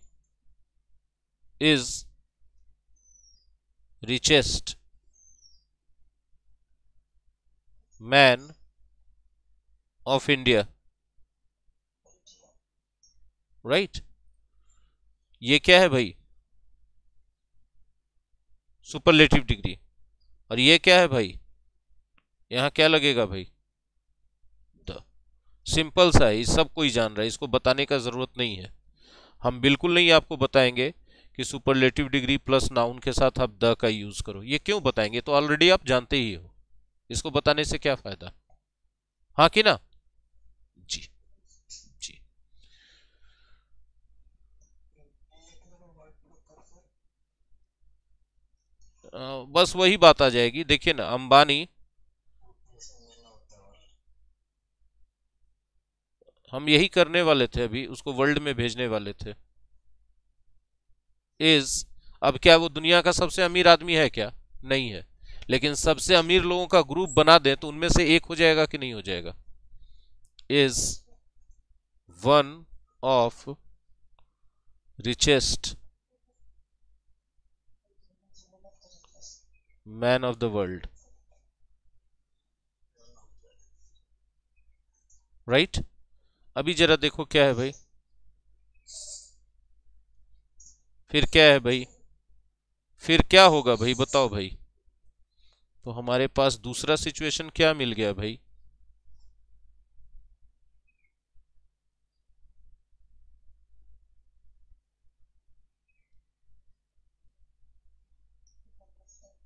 Speaker 1: is richest man of India, right? ये क्या है भाई? Superlative degree. और ये क्या है भाई? यहां क्या लगेगा भाई? द। सिंपल सा है, सब कोई जान रहा है, इसको बताने का जरूरत नहीं है। हम बिल्कुल नहीं आपको बताएंगे कि सुपरलेटिव डिग्री प्लस नाउन के साथ आप द का यूज करो। ये क्यों बताएंगे? तो ऑलरेडी आप जानते ही हो, इसको बताने से क्या फायदा। हाँ कि ना? जी जी। बस वही बात आ जाएगी। देखिए ना, अंबानी, हम यही करने वाले थे, अभी उसको वर्ल्ड में भेजने वाले थे। इज, अब क्या वो दुनिया का सबसे अमीर आदमी है क्या? नहीं है, लेकिन सबसे अमीर लोगों का ग्रुप बना दें तो उनमें से एक हो जाएगा कि नहीं हो जाएगा? Is one of richest man of the world, right? अभी जरा देखो क्या है भाई, फिर क्या है भाई, फिर क्या होगा भाई, बताओ भाई। तो हमारे पास दूसरा सिचुएशन क्या मिल गया भाई?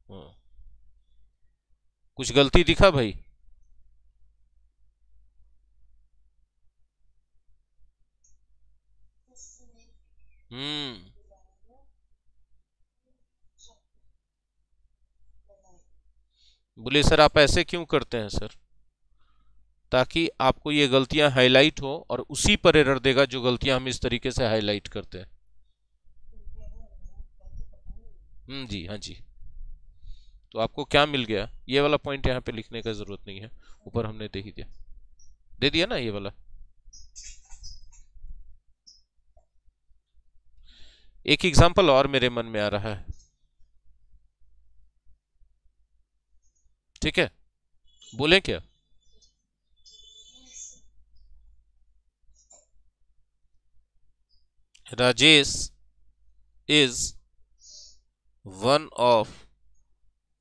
Speaker 1: हाँ। कुछ गलती दिखा भाई? हम्म। बोले सर आप ऐसे क्यों करते हैं सर? ताकि आपको ये गलतियां हाईलाइट हो और उसी पर एरर देगा जो गलतियां हम इस तरीके से हाईलाइट करते हैं। जी, हाँ जी। तो आपको क्या मिल गया, ये वाला पॉइंट यहाँ पे लिखने का जरूरत नहीं है, ऊपर हमने दे ही दिया, दे दिया ना ये वाला। एक एग्जांपल और मेरे मन में आ रहा है, ठीक है, बोलें क्या? Rajesh is one of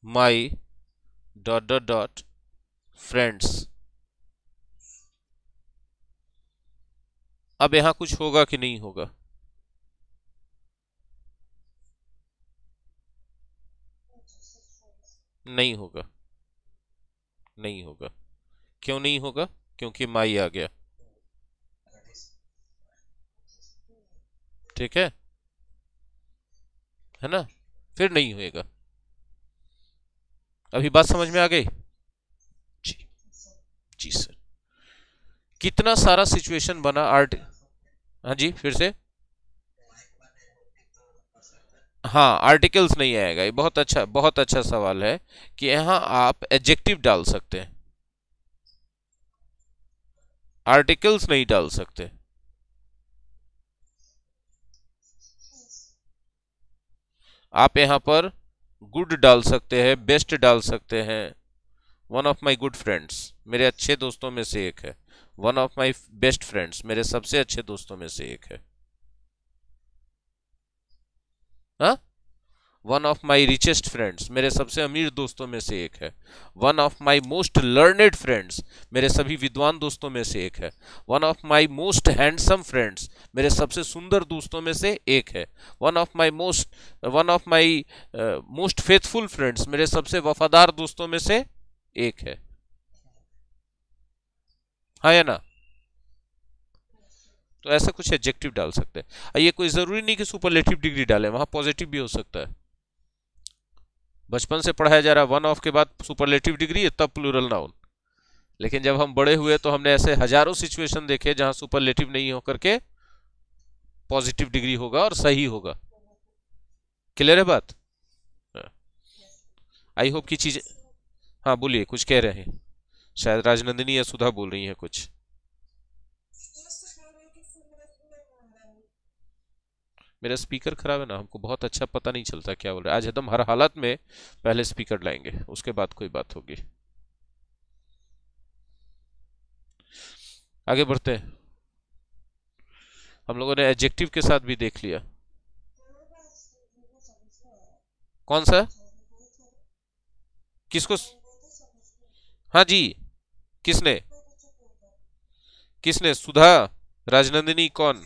Speaker 1: my dot dot dot friends. अब यहां कुछ होगा कि नहीं होगा? नहीं होगा, नहीं होगा। क्यों नहीं होगा? क्योंकि माई आ गया, ठीक है ना, फिर नहीं होएगा। अभी बात समझ में आ गई? जी, जी सर। कितना सारा सिचुएशन बना आर्ट। हाँ जी, फिर से। हाँ, आर्टिकल्स नहीं आएगा, ये बहुत अच्छा सवाल है कि यहाँ आप एडजेक्टिव डाल सकते हैं, आर्टिकल्स नहीं डाल सकते। आप यहाँ पर गुड डाल सकते हैं, बेस्ट डाल सकते हैं। One of my good friends, मेरे अच्छे दोस्तों में से एक है। One of my best friends, मेरे सबसे अच्छे दोस्तों में से एक है। हाँ, one of my richest friends, मेरे सबसे अमीर दोस्तों में से एक है। One of my most learned friends, मेरे सभी विद्वान दोस्तों में से एक है। One of my most handsome friends, मेरे सबसे सुंदर दोस्तों में से एक है। One of my most faithful friends, मेरे सबसे वफादार दोस्तों में से एक है। हाँ या ना? तो ऐसा कुछ एडजेक्टिव डाल सकते हैं। ये कोई जरूरी नहीं कि सुपरलेटिव डिग्री डालें, वहां पॉजिटिव भी हो सकता है। बचपन से पढ़ाया जा रहा है वन ऑफ के बाद सुपरलेटिव डिग्री है तब प्लूरल नाउन, लेकिन जब हम बड़े हुए तो हमने ऐसे हजारों सिचुएशन देखे जहां सुपरलेटिव नहीं होकर के पॉजिटिव डिग्री होगा और सही होगा। क्लियर है बात? आई होप की चीजें। हाँ बोलिए, कुछ कह रहे हैं, शायद राजनंदिनी या सुधा बोल रही हैं कुछ। मेरा स्पीकर खराब है ना, हमको बहुत अच्छा पता नहीं चलता क्या बोल रहे हैं। आज एकदम हर हालत में पहले स्पीकर लाएंगे, उसके बाद कोई बात होगी। आगे बढ़ते हैं। हम लोगों ने एडजेक्टिव के साथ भी देख लिया। कौन सा? किसको? हाँ जी, किसने? किसने? सुधा? राजनंदिनी? कौन?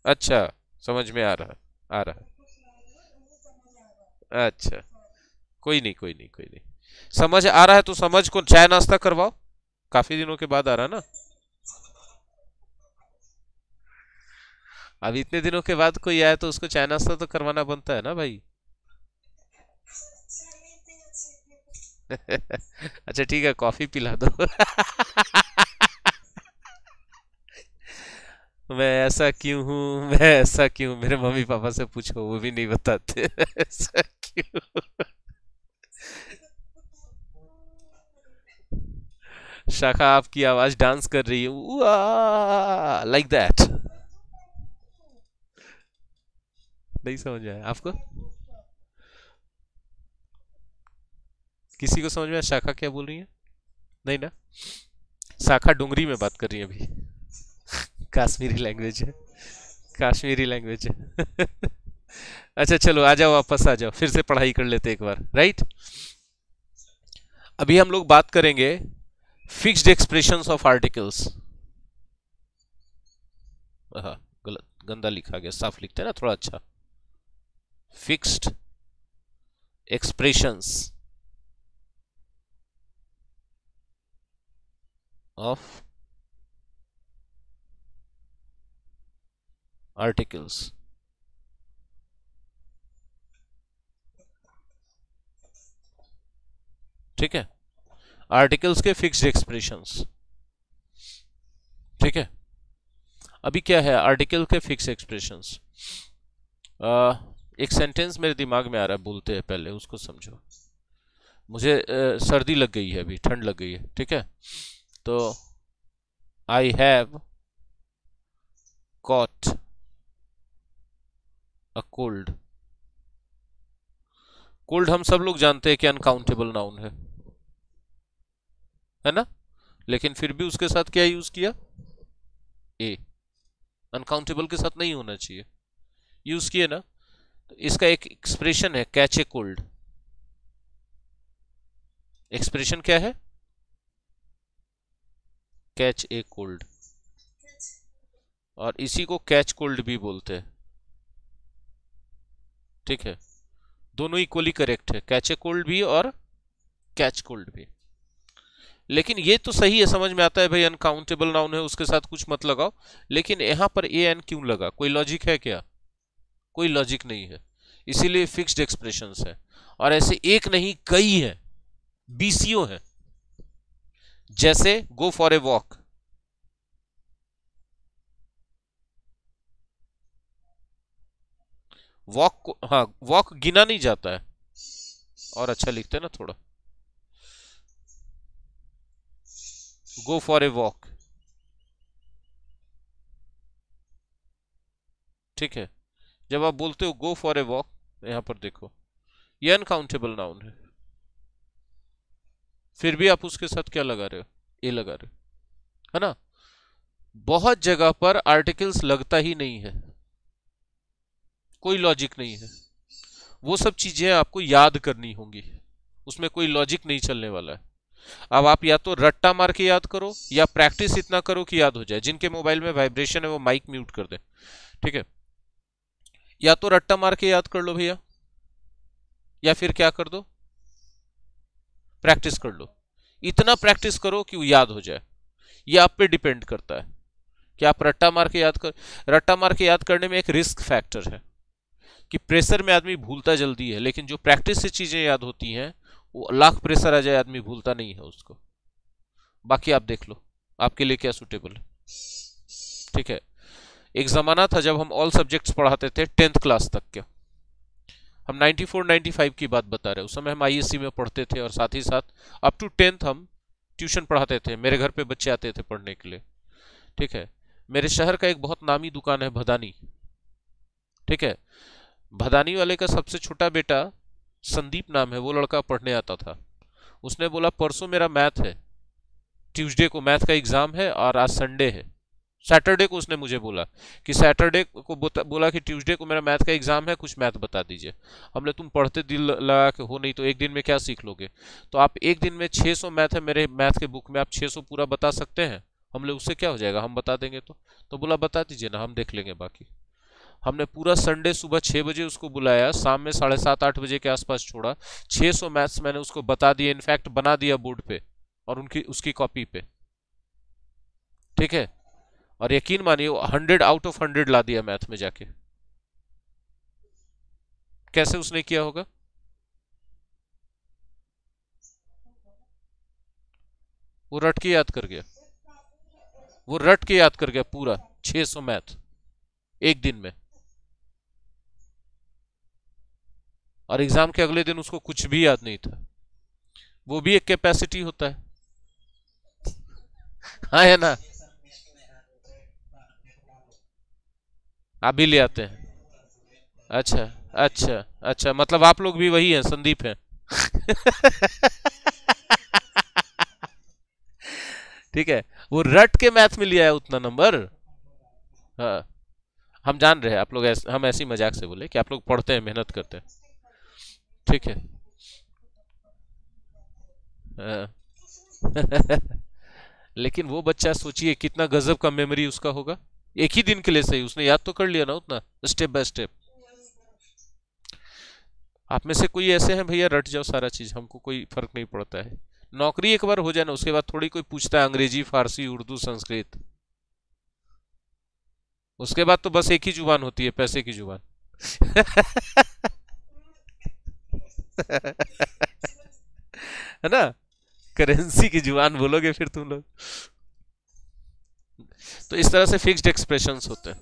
Speaker 1: अच्छा, समझ में आ रहा, आ रहा। अच्छा, कोई नहीं, कोई नहीं, कोई नहीं। समझ आ रहा है तो समझ को चाय नाश्ता करवाओ, काफी दिनों के बाद आ रहा है ना। अब इतने दिनों के बाद कोई आए तो उसको चाय नाश्ता तो करवाना बनता है ना भाई। अच्छा ठीक है, कॉफी पिला दो। मैं ऐसा क्यों हूँ, मैं ऐसा क्यों, मेरे मम्मी पापा से पूछो, वो भी नहीं बताते। ऐसा क्यों? शाखा आपकी आवाज डांस कर रही है, लाइक दैट। नहीं समझ आया आपको? किसी को समझ में आया शाखा क्या बोल रही है? नहीं ना? शाखा डोंगरी में बात कर रही है अभी। कश्मीरी लैंग्वेज है, कश्मीरी लैंग्वेज है। अच्छा चलो, आ जाओ, वापस आ जाओ, फिर से पढ़ाई कर लेते एक बार, राइट। अभी हम लोग बात करेंगे फिक्स्ड एक्सप्रेशंस ऑफ आर्टिकल्स। हाँ, गलत, गंदा लिखा गया, साफ लिखते हैं ना थोड़ा अच्छा। Fixed expressions of articles. ठीक है, आर्टिकल्स के फिक्स्ड एक्सप्रेशंस। ठीक है, अभी क्या है आर्टिकल के फिक्स एक्सप्रेशंस? एक सेंटेंस मेरे दिमाग में आ रहा है, बोलते हैं पहले उसको समझो। मुझे सर्दी लग गई है, अभी ठंड लग गई है, ठीक है। तो I have caught a cold. Cold हम सब लोग जानते हैं कि अनकाउंटेबल नाउन है ना, लेकिन फिर भी उसके साथ क्या यूज किया, ए। अनकाउंटेबल के साथ नहीं होना चाहिए, यूज किए ना। तो इसका एक एक्सप्रेशन है कैच ए कोल्ड। एक्सप्रेशन क्या है, कैच ए कोल्ड, और इसी को कैच कोल्ड भी बोलते हैं, ठीक है। दोनों इक्वली करेक्ट है, कैच ए कोल्ड भी और कैच कोल्ड भी। लेकिन ये तो सही है, समझ में आता है भाई अनकाउंटेबल नाउन है, उसके साथ कुछ मत लगाओ। लेकिन यहां पर ए एन क्यों लगा, कोई लॉजिक है क्या, कोई लॉजिक नहीं है, इसीलिए फिक्स्ड एक्सप्रेशंस है। और ऐसे एक नहीं कई है, बीसीओ है। जैसे go for a walk, walk को, हाँ वॉक गिना नहीं जाता है, और अच्छा लिखते हैं ना थोड़ा, गो फॉर ए वॉक, ठीक है। जब आप बोलते हो गो फॉर ए वॉक, यहां पर देखो ये अनकाउंटेबल नाउन है, फिर भी आप उसके साथ क्या लगा रहे हो, ए लगा रहे हो, है ना। बहुत जगह पर आर्टिकल्स लगता ही नहीं है, कोई लॉजिक नहीं है। वो सब चीजें आपको याद करनी होंगी, उसमें कोई लॉजिक नहीं चलने वाला है। अब आप या तो रट्टा मार के याद करो, या प्रैक्टिस इतना करो कि याद हो जाए। जिनके मोबाइल में वाइब्रेशन है वो माइक म्यूट कर दे, ठीक है। या तो रट्टा मार के याद कर लो भैया, या फिर क्या कर दो, प्रैक्टिस कर लो। इतना प्रैक्टिस करो कि वो याद हो जाए। ये आप पे डिपेंड करता है कि आप रट्टा मार के याद कर। रट्टा मार के याद करने में एक रिस्क फैक्टर है कि प्रेशर में आदमी भूलता जल्दी है, लेकिन जो प्रैक्टिस से चीजें याद होती हैं, वो लाख प्रेशर आ जाए आदमी भूलता नहीं है उसको। बाकी आप देख लो आपके लिए क्या सुटेबल है, ठीक है। एक जमाना था जब हम ऑल सब्जेक्ट्स पढ़ाते थे 10th क्लास तक के, हम 94-95 की बात बता रहे हैं। उस समय हम आईएससी में पढ़ते थे, और साथ ही साथ अप टू 10th हम ट्यूशन पढ़ाते थे। मेरे घर पे बच्चे आते थे पढ़ने के लिए, ठीक है। मेरे शहर का एक बहुत नामी दुकान है भदानी, ठीक है। भदानी वाले का सबसे छोटा बेटा संदीप नाम है, वो लड़का पढ़ने आता था। उसने बोला परसों मेरा मैथ है, ट्यूसडे को मैथ का एग्जाम है, और आज संडे है। सैटरडे को उसने मुझे बोला कि सैटरडे को बोला कि ट्यूसडे को मेरा मैथ का एग्जाम है, कुछ मैथ बता दीजिए। हमने तुम पढ़ते दिल लगा के हो, नहीं तो एक दिन में क्या सीख लोगे। तो आप एक दिन में 600 मैथ है मेरे मैथ के बुक में, आप 600 पूरा बता सकते हैं। हमने उससे क्या हो जाएगा, हम बता देंगे। तो बोला बता दीजिए ना, हम देख लेंगे बाकी। हमने पूरा संडे सुबह 6 बजे उसको बुलाया, शाम में 7:30-8 बजे के आसपास छोड़ा। 600 मैथ्स मैंने उसको बता दिया, इनफैक्ट बना दिया बोर्ड पे और उसकी कॉपी पे, ठीक है। और यकीन मानिए 100 आउट ऑफ 100 ला दिया मैथ में जाके। कैसे उसने किया होगा, वो रट के याद कर गया, वो रट के याद कर गया पूरा 600 मैथ एक दिन में। और एग्जाम के अगले दिन उसको कुछ भी याद नहीं था। वो भी एक कैपेसिटी होता है, हाँ है ना। आप भी ले आते हैं, अच्छा अच्छा अच्छा, मतलब आप लोग भी वही हैं, संदीप हैं। ठीक है, वो रट के मैथ में लिया है उतना नंबर। हाँ, हम जान रहे हैं आप लोग हम ऐसी मजाक से बोले कि आप लोग पढ़ते हैं, मेहनत करते हैं, ठीक है। हाँ। लेकिन वो बच्चा सोचिए कितना गजब का मेमोरी उसका होगा। एक ही दिन के लिए सही उसने याद तो कर लिया ना उतना, स्टेप बाय स्टेप। आप में से कोई ऐसे हैं भैया रट जाओ सारा चीज, हमको कोई फर्क नहीं पड़ता है। नौकरी एक बार हो जाए ना, उसके बाद थोड़ी कोई पूछता है अंग्रेजी, फारसी, उर्दू, संस्कृत। उसके बाद तो बस एक ही जुबान होती है, पैसे की जुबान। है ना, करेंसी की जुबान बोलोगे फिर तुम लोग। तो इस तरह से फिक्स्ड एक्सप्रेशंस होते हैं।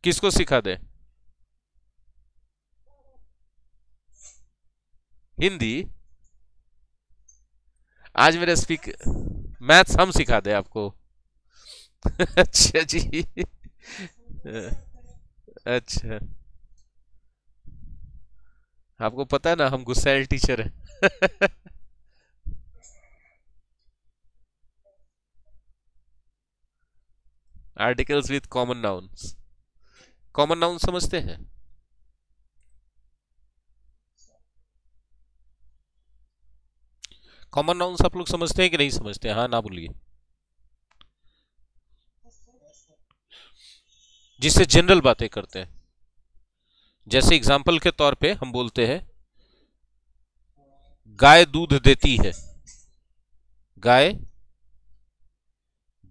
Speaker 1: किसको सिखा दे, हिंदी। आज मेरे स्पीकर मैथ्स हम सिखा दे आपको। अच्छा जी। अच्छा, आपको पता है ना हम गुस्सैल टीचर हैं। Articles with common nouns. Common noun समझते हैं? कॉमन नाउन्स आप लोग समझते हैं कि नहीं समझते? हाँ ना बोलिए। जिससे जनरल बातें करते हैं। जैसे एग्जाम्पल के तौर पे हम बोलते हैं गाय दूध देती है। गाय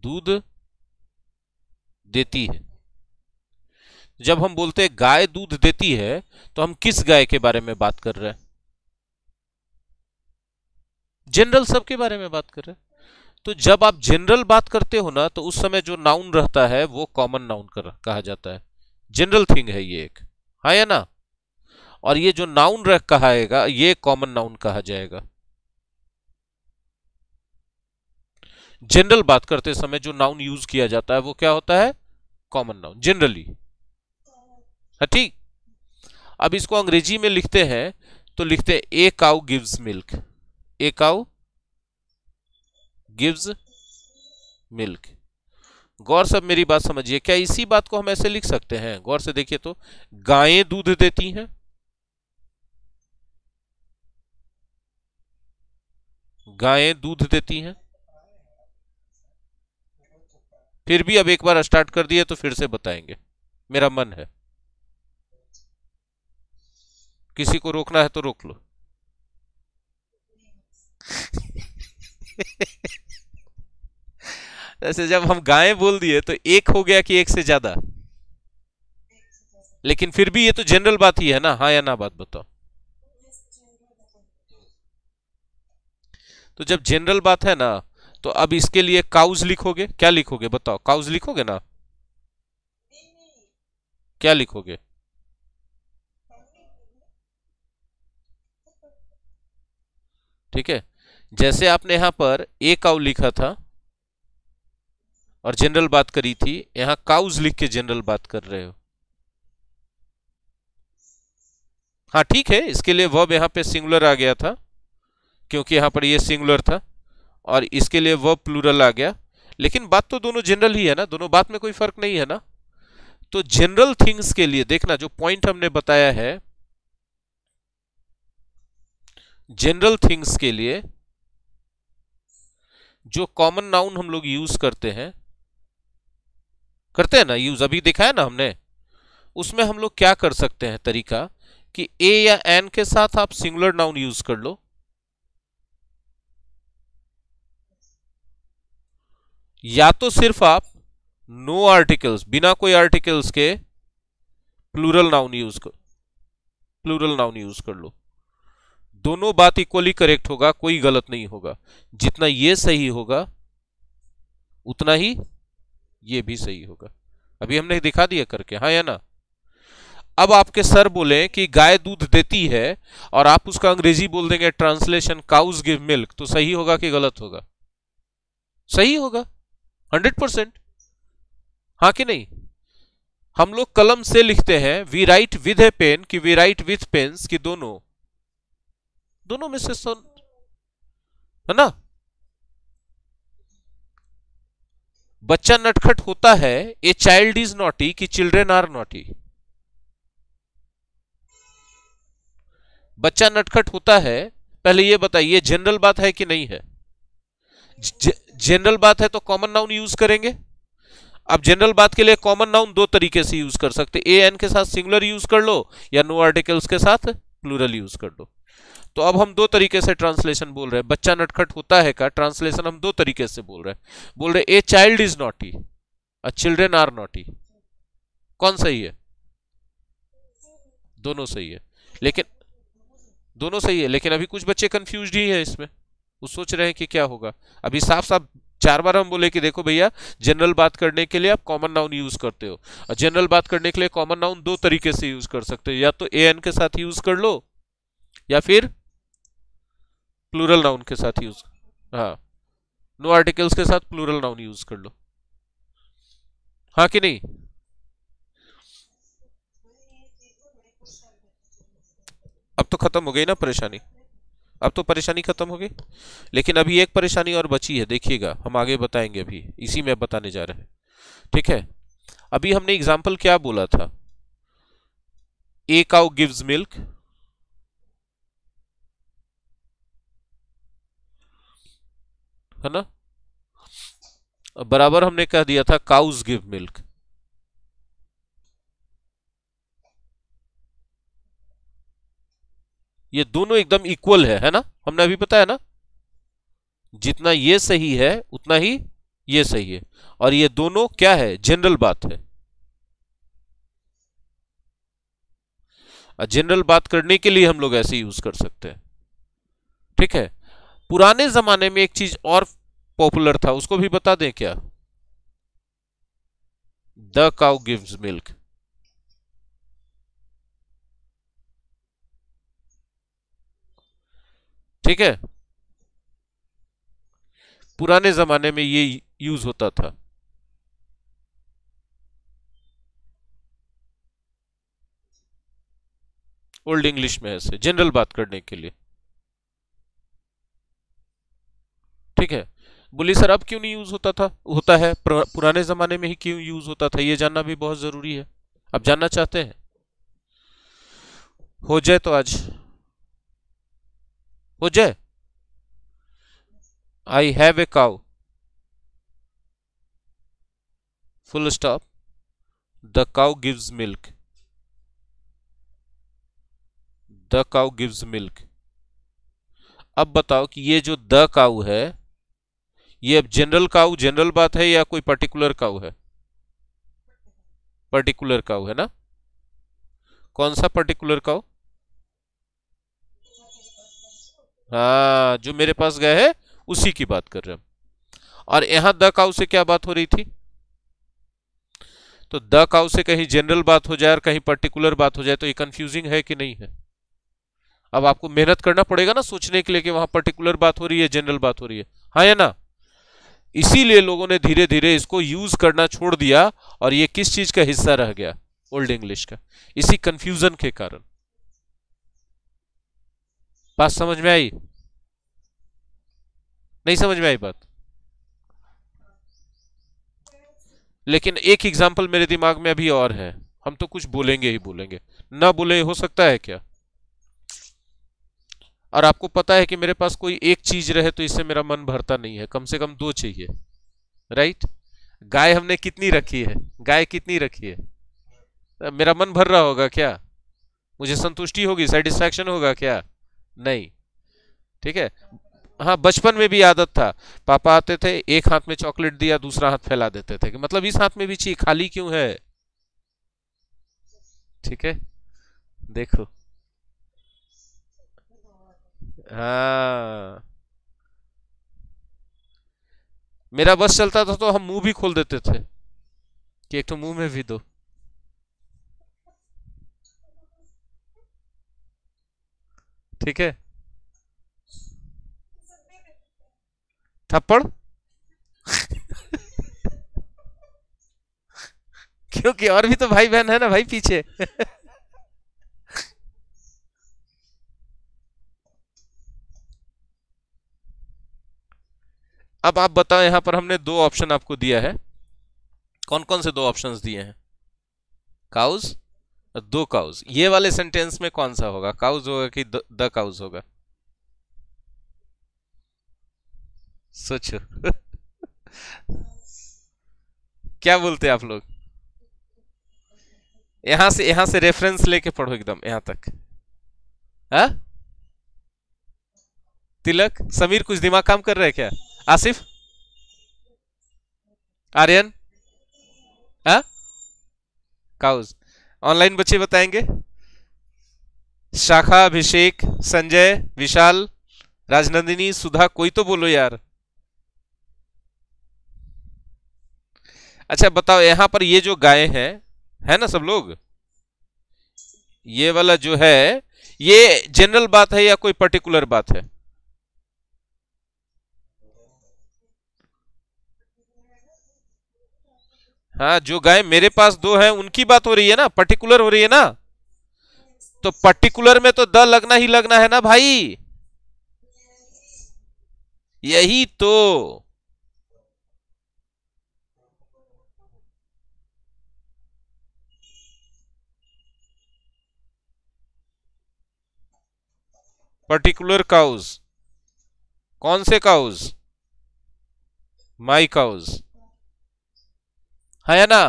Speaker 1: दूध देती है। जब हम बोलते हैं गाय दूध देती है तो हम किस गाय के बारे में बात कर रहे हैं? जनरल सबके बारे में बात कर रहे हैं। तो जब आप जनरल बात करते हो ना तो उस समय जो नाउन रहता है वो कॉमन नाउन कहा जाता है। जनरल थिंग है ये एक, हाँ या ना? और ये जो नाउन कहाएगा ये कॉमन नाउन कहा जाएगा। जनरल बात करते समय जो नाउन यूज किया जाता है वो क्या होता है? Common noun, generally. है ठीक। अब इसको अंग्रेजी में लिखते हैं तो लिखते हैं a cow gives milk. A cow gives milk. गौर से मेरी बात समझिए, क्या इसी बात को हम ऐसे लिख सकते हैं? गौर से देखिए तो, गायें दूध देती हैं। गायें दूध देती हैं। फिर भी अब एक बार स्टार्ट कर दिए तो फिर से बताएंगे, मेरा मन है। किसी को रोकना है तो रोक लो। ऐसे जब हम गायें बोल दिए तो एक हो गया कि एक से ज्यादा? लेकिन फिर भी ये तो जनरल बात ही है ना, हाँ या ना? बात बताओ। तो जब जनरल बात है ना तो अब इसके लिए काउज लिखोगे? क्या लिखोगे बताओ? काउज लिखोगे ना? क्या लिखोगे? ठीक है। जैसे आपने यहां पर ए काउ लिखा था और जनरल बात करी थी, यहां काउज लिख के जनरल बात कर रहे हो। हाँ ठीक है, इसके लिए वर्ब यहां पे सिंगुलर आ गया था क्योंकि यहां पर ये सिंगुलर था, और इसके लिए वर्ब प्लूरल आ गया। लेकिन बात तो दोनों जनरल ही है ना, दोनों बात में कोई फर्क नहीं है ना। तो जनरल थिंग्स के लिए देखना, जो पॉइंट हमने बताया है, जनरल थिंग्स के लिए जो कॉमन नाउन हम लोग यूज करते हैं ना यूज, अभी देखा है ना हमने, उसमें हम लोग क्या कर सकते हैं तरीका कि ए या एन के साथ आप सिंगुलर नाउन यूज कर लो, या तो सिर्फ आप नो आर्टिकल्स, बिना कोई आर्टिकल्स के प्लूरल नाउन यूज कर लो। दोनों बात इक्वली करेक्ट होगा, कोई गलत नहीं होगा। जितना ये सही होगा उतना ही ये भी सही होगा। अभी हमने दिखा दिया करके, हाँ या ना? अब आपके सर बोले कि गाय दूध देती है और आप उसका अंग्रेजी बोल देंगे ट्रांसलेशन काउज गिव मिल्क, तो सही होगा कि गलत होगा? सही होगा 100%। हाँ कि नहीं? हम लोग कलम से लिखते हैं, we write with a pen कि वी राइट विथ पेन्स, कि दोनों दोनों में से सुन, है ना? बच्चा नटखट होता है, ए चाइल्ड इज नॉटी कि चिल्ड्रेन आर नॉटी? बच्चा नटखट होता है, पहले ये बताइए जनरल बात है कि नहीं है? जनरल बात है तो कॉमन नाउन यूज करेंगे। अब जनरल बात के लिए कॉमन नाउन दो तरीके से यूज कर सकते, ए एन के साथ सिंगुलर यूज कर लो या नो आर्टिकल्स के साथ प्लूरल यूज कर लो। तो अब हम दो तरीके से ट्रांसलेशन बोल रहे हैं। बच्चा नटखट होता है का ट्रांसलेशन हम दो तरीके से बोल रहे ए चाइल्ड इज नॉटी और चिल्ड्रेन आर नॉटी। कौन सही है? दोनों सही है। लेकिन दोनों सही है, लेकिन अभी कुछ बच्चे कंफ्यूज ही है इसमें, वो सोच रहे हैं कि क्या होगा। अभी साफ साफ 4 बार हम बोले कि देखो भैया, जनरल बात करने के लिए आप कॉमन नाउन यूज करते हो, और जनरल बात करने के लिए कॉमन नाउन दो तरीके से यूज कर सकते हो, या तो ए एन के साथ यूज कर लो या फिर प्लूरल नाउन के साथ यूज, हाँ, नो आर्टिकल्स के साथ प्लूरल नाउन यूज कर लो, हाँ कि नहीं? अब तो खत्म हो गई ना परेशानी, अब तो परेशानी खत्म हो गई। लेकिन अभी एक परेशानी और बची है, देखिएगा हम आगे बताएंगे, अभी इसी में बताने जा रहे हैं, ठीक है? अभी हमने एग्जाम्पल क्या बोला था? ए काउ गिव्स मिल्क, है ना? बराबर हमने कह दिया था काउज गिव मिल्क। ये दोनों एकदम इक्वल है ना? हमने अभी बताया ना, जितना ये सही है उतना ही ये सही है, और ये दोनों क्या है? जनरल बात है। जनरल बात करने के लिए हम लोग ऐसे यूज कर सकते हैं, ठीक है? पुराने जमाने में एक चीज और पॉपुलर था, उसको भी बता दें क्या? The cow gives milk. ठीक है, पुराने जमाने में ये यूज होता था। ओल्ड इंग्लिश में ऐसे जनरल बात करने के लिए, ठीक है? बोली सर अब क्यों नहीं यूज होता था, होता है पुराने जमाने में ही क्यों यूज होता था, ये जानना भी बहुत जरूरी है। आप जानना चाहते हैं? हो जाए तो आज हो जाए। I have a cow, full stop, the cow gives milk, the cow gives milk. अब बताओ कि ये जो द काउ है, ये अब जनरल काउ जनरल बात है या कोई पर्टिकुलर काउ है? पर्टिकुलर काउ है ना? कौन सा पर्टिकुलर काउ? हाँ, जो मेरे पास गए है उसी की बात कर रहे हैं। और यहां द काउ से क्या बात हो रही थी? तो द काउ से कहीं जनरल बात हो जाए और कहीं पर्टिकुलर बात हो जाए तो ये कंफ्यूजिंग है कि नहीं है? अब आपको मेहनत करना पड़ेगा ना सोचने के लिए कि वहां पर्टिकुलर बात हो रही है जनरल बात हो रही है, हाँ या ना? इसीलिए लोगों ने धीरे धीरे इसको यूज करना छोड़ दिया, और ये किस चीज का हिस्सा रह गया? ओल्ड इंग्लिश का, इसी कंफ्यूजन के कारण। बात समझ में आई? नहीं समझ में आई बात? लेकिन एक एग्जाम्पल मेरे दिमाग में अभी और है, हम तो कुछ बोलेंगे ही बोलेंगे, ना बोले हो सकता है क्या? और आपको पता है कि मेरे पास कोई एक चीज रहे तो इससे मेरा मन भरता नहीं है, कम से कम दो चाहिए, राइट? गाय हमने कितनी रखी है? गाय कितनी रखी है? मेरा मन भर रहा होगा क्या? मुझे संतुष्टि होगी, सेटिस्फैक्शन होगा क्या? नहीं, ठीक है? हाँ, बचपन में भी आदत था, पापा आते थे, एक हाथ में चॉकलेट दिया, दूसरा हाथ फैला देते थे कि मतलब इस हाथ में भी चाहिए, खाली क्यों है? ठीक है, देखो, हाँ, मेरा बस चलता था तो हम मुंह भी खोल देते थे कि एक तो मुंह में भी दो। ठीक है, थप्पड़ क्योंकि और भी तो भाई बहन है ना भाई पीछे। अब आप बताओ, यहां पर हमने दो ऑप्शन आपको दिया है, कौन कौन से दो ऑप्शंस दिए हैं? काउज, दो काउज, ये वाले सेंटेंस में कौन सा होगा? काउज होगा कि द काउज होगा? सोचो। क्या बोलते हैं आप लोग? यहां से रेफरेंस लेके पढ़ो एकदम यहां तक। हा? तिलक, समीर, कुछ दिमाग काम कर रहा है क्या? आसिफ, आर्यन, हाँ, काउज। ऑनलाइन बच्चे बताएंगे? शाखा, अभिषेक, संजय, विशाल, राजनंदिनी, सुधा, कोई तो बोलो यार। अच्छा बताओ, यहां पर ये जो गाय है ना सब लोग, ये वाला जो है, ये जनरल बात है या कोई पर्टिकुलर बात है? हाँ, जो गाय मेरे पास दो है उनकी बात हो रही है ना, पर्टिकुलर हो रही है ना। तो पर्टिकुलर में तो द लगना ही लगना है ना भाई। यही तो। पर्टिकुलर काउज, कौन से काउज? माई काउज, है ना।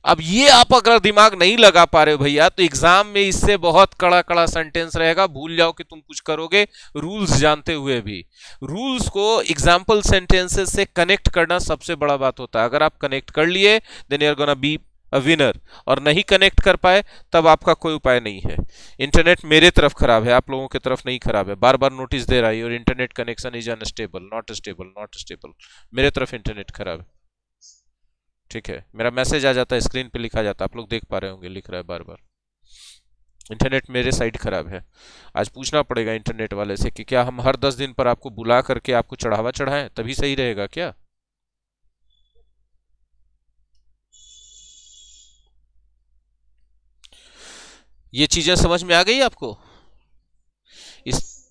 Speaker 1: अब ये आप अगर दिमाग नहीं लगा पा रहे हो भैया, तो एग्जाम में इससे बहुत कड़ा कड़ा सेंटेंस रहेगा, भूल जाओ कि तुम कुछ करोगे रूल्स जानते हुए भी। रूल्स को एग्जाम्पल सेंटेंसेस से कनेक्ट करना सबसे बड़ा बात होता है। अगर आप कनेक्ट कर लिए then you are gonna be a winner, और नहीं कनेक्ट कर पाए तब आपका कोई उपाय नहीं है। इंटरनेट मेरे तरफ खराब है, आप लोगों की तरफ नहीं खराब है। बार बार नोटिस दे रहा है और internet connection is unstable, not stable, not stable. मेरे तरफ इंटरनेट खराब है, ठीक है। मेरा मैसेज आ जाता है, स्क्रीन पे लिखा जाता है, आप लोग देख पा रहे होंगे, लिख रहा है बार बार। इंटरनेट मेरे साइड खराब है। आज पूछना पड़ेगा इंटरनेट वाले से कि क्या हम हर 10 दिन पर आपको बुला करके आपको चढ़ावा चढ़ाएं, तभी सही रहेगा क्या? ये चीजें समझ में आ गई आपको?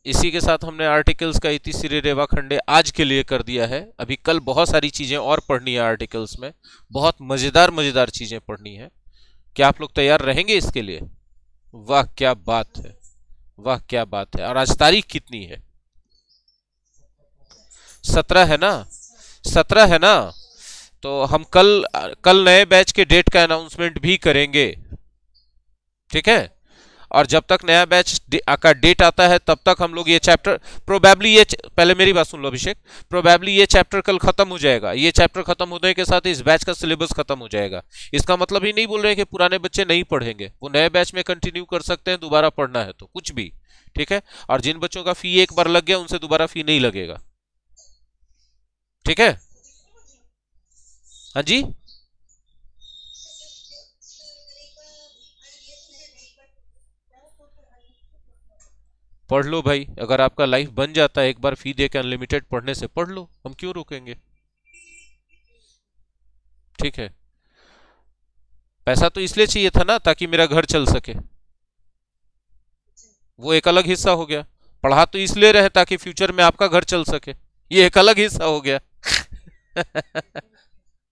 Speaker 1: इसी के साथ हमने आर्टिकल्स का इतिश्री रेवा खंडे आज के लिए कर दिया है। अभी कल बहुत सारी चीजें और पढ़नी है आर्टिकल्स में, बहुत मजेदार मजेदार चीजें पढ़नी है। क्या आप लोग तैयार रहेंगे इसके लिए? वाह क्या बात है, वाह क्या बात है। और आज तारीख कितनी है? 17 है ना, 17 है ना। तो हम कल कल नए बैच के डेट का अनाउंसमेंट भी करेंगे, ठीक है। और जब तक नया बैच का डेट आता है तब तक हम लोग ये चैप्टर प्रोबेबली पहले मेरी बात सुन लो अभिषेक, प्रोबेबली ये चैप्टर कल खत्म हो जाएगा। ये चैप्टर खत्म होने के साथ इस बैच का सिलेबस खत्म हो जाएगा। इसका मतलब ही नहीं बोल रहे कि पुराने बच्चे नहीं पढ़ेंगे, वो नए बैच में कंटिन्यू कर सकते हैं, दोबारा पढ़ना है तो कुछ भी, ठीक है। और जिन बच्चों का फी एक बार लग गया उनसे दोबारा फी नहीं लगेगा, ठीक है। हाँ जी, पढ़ लो भाई। अगर आपका लाइफ बन जाता है एक बार फी दे के अनलिमिटेड पढ़ने से, पढ़ लो, हम क्यों रोकेंगे, ठीक है। पैसा तो इसलिए चाहिए था ना ताकि मेरा घर चल सके, वो एक अलग हिस्सा हो गया। पढ़ा तो इसलिए रहे ताकि फ्यूचर में आपका घर चल सके, ये एक अलग हिस्सा हो गया।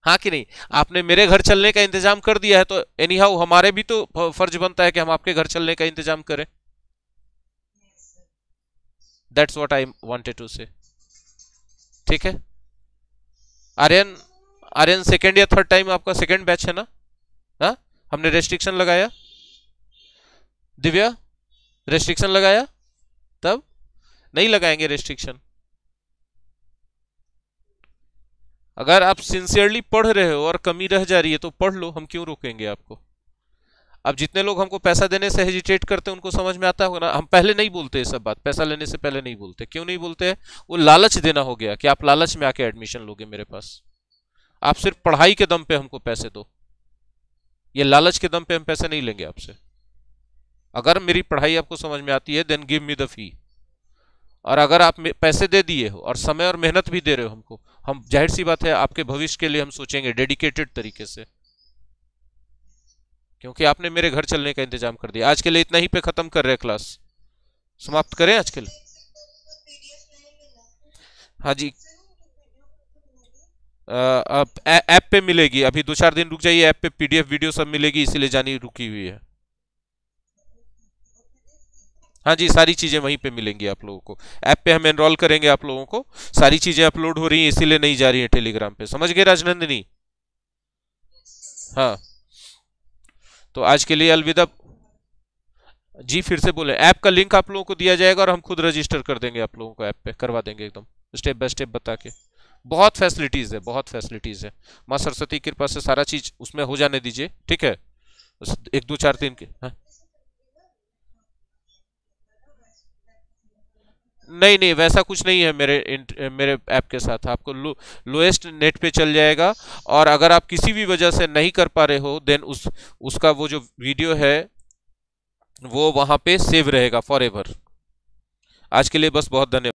Speaker 1: हाँ कि नहीं? आपने मेरे घर चलने का इंतजाम कर दिया है, तो एनी हाउ हमारे भी तो फर्ज बनता है कि हम आपके घर चलने का इंतजाम करें। That's what I wanted to say, ठीक है। आर्यन, आर्यन सेकेंड या थर्ड टाइम आपका सेकेंड बैच है ना? हाँ, हमने रेस्ट्रिक्शन लगाया, दिव्या रेस्ट्रिक्शन लगाया, तब नहीं लगाएंगे रेस्ट्रिक्शन। अगर आप सिंसियरली पढ़ रहे हो और कमी रह जा रही है तो पढ़ लो, हम क्यों रोकेंगे आपको। अब जितने लोग हमको पैसा देने से हेजिटेट करते हैं उनको समझ में आता होगा ना, हम पहले नहीं बोलते ये सब बात, पैसा लेने से पहले नहीं बोलते। क्यों नहीं बोलते हैं? वो लालच देना हो गया कि आप लालच में आके एडमिशन लोगे मेरे पास। आप सिर्फ पढ़ाई के दम पे हमको पैसे दो, ये लालच के दम पे हम पैसे नहीं लेंगे आपसे। अगर मेरी पढ़ाई आपको समझ में आती है then give me the fee. और अगर आप पैसे दे दिए हो और समय और मेहनत भी दे रहे हो हमको, हम जाहिर सी बात है आपके भविष्य के लिए हम सोचेंगे डेडिकेटेड तरीके से, क्योंकि आपने मेरे घर चलने का इंतजाम कर दिया। आज के लिए इतना ही पे खत्म कर रहे हैं, क्लास समाप्त करें आज के लिए। हाँ जी, ऐप पे मिलेगी, अभी 2-4 दिन रुक जाइए, ऐप पे पीडीएफ वीडियो सब मिलेगी, इसीलिए जानी रुकी हुई है। हाँ जी, सारी चीजें वहीं पे मिलेंगी आप लोगों को। ऐप पे हम एनरोल करेंगे आप लोगों को, सारी चीजें अपलोड हो रही हैं इसीलिए नहीं जा रही है टेलीग्राम पे, समझ गए राजनंदिनी? हाँ, तो आज के लिए अलविदा। जी फिर से बोले, ऐप का लिंक आप लोगों को दिया जाएगा और हम खुद रजिस्टर कर देंगे आप लोगों को, ऐप पे करवा देंगे एकदम स्टेप बाय स्टेप बता के। बहुत फैसिलिटीज है, बहुत फैसिलिटीज है। माँ सरस्वती की कृपा से सारा चीज उसमें हो जाने दीजिए, ठीक है। 1 2 4 3 के, हाँ? नहीं नहीं, वैसा कुछ नहीं है मेरे ऐप के साथ। आपको लोएस्ट नेट पे चल जाएगा, और अगर आप किसी भी वजह से नहीं कर पा रहे हो देन उसका वो जो वीडियो है वो वहां पे सेव रहेगा फॉर एवर। आज के लिए बस, बहुत धन्यवाद।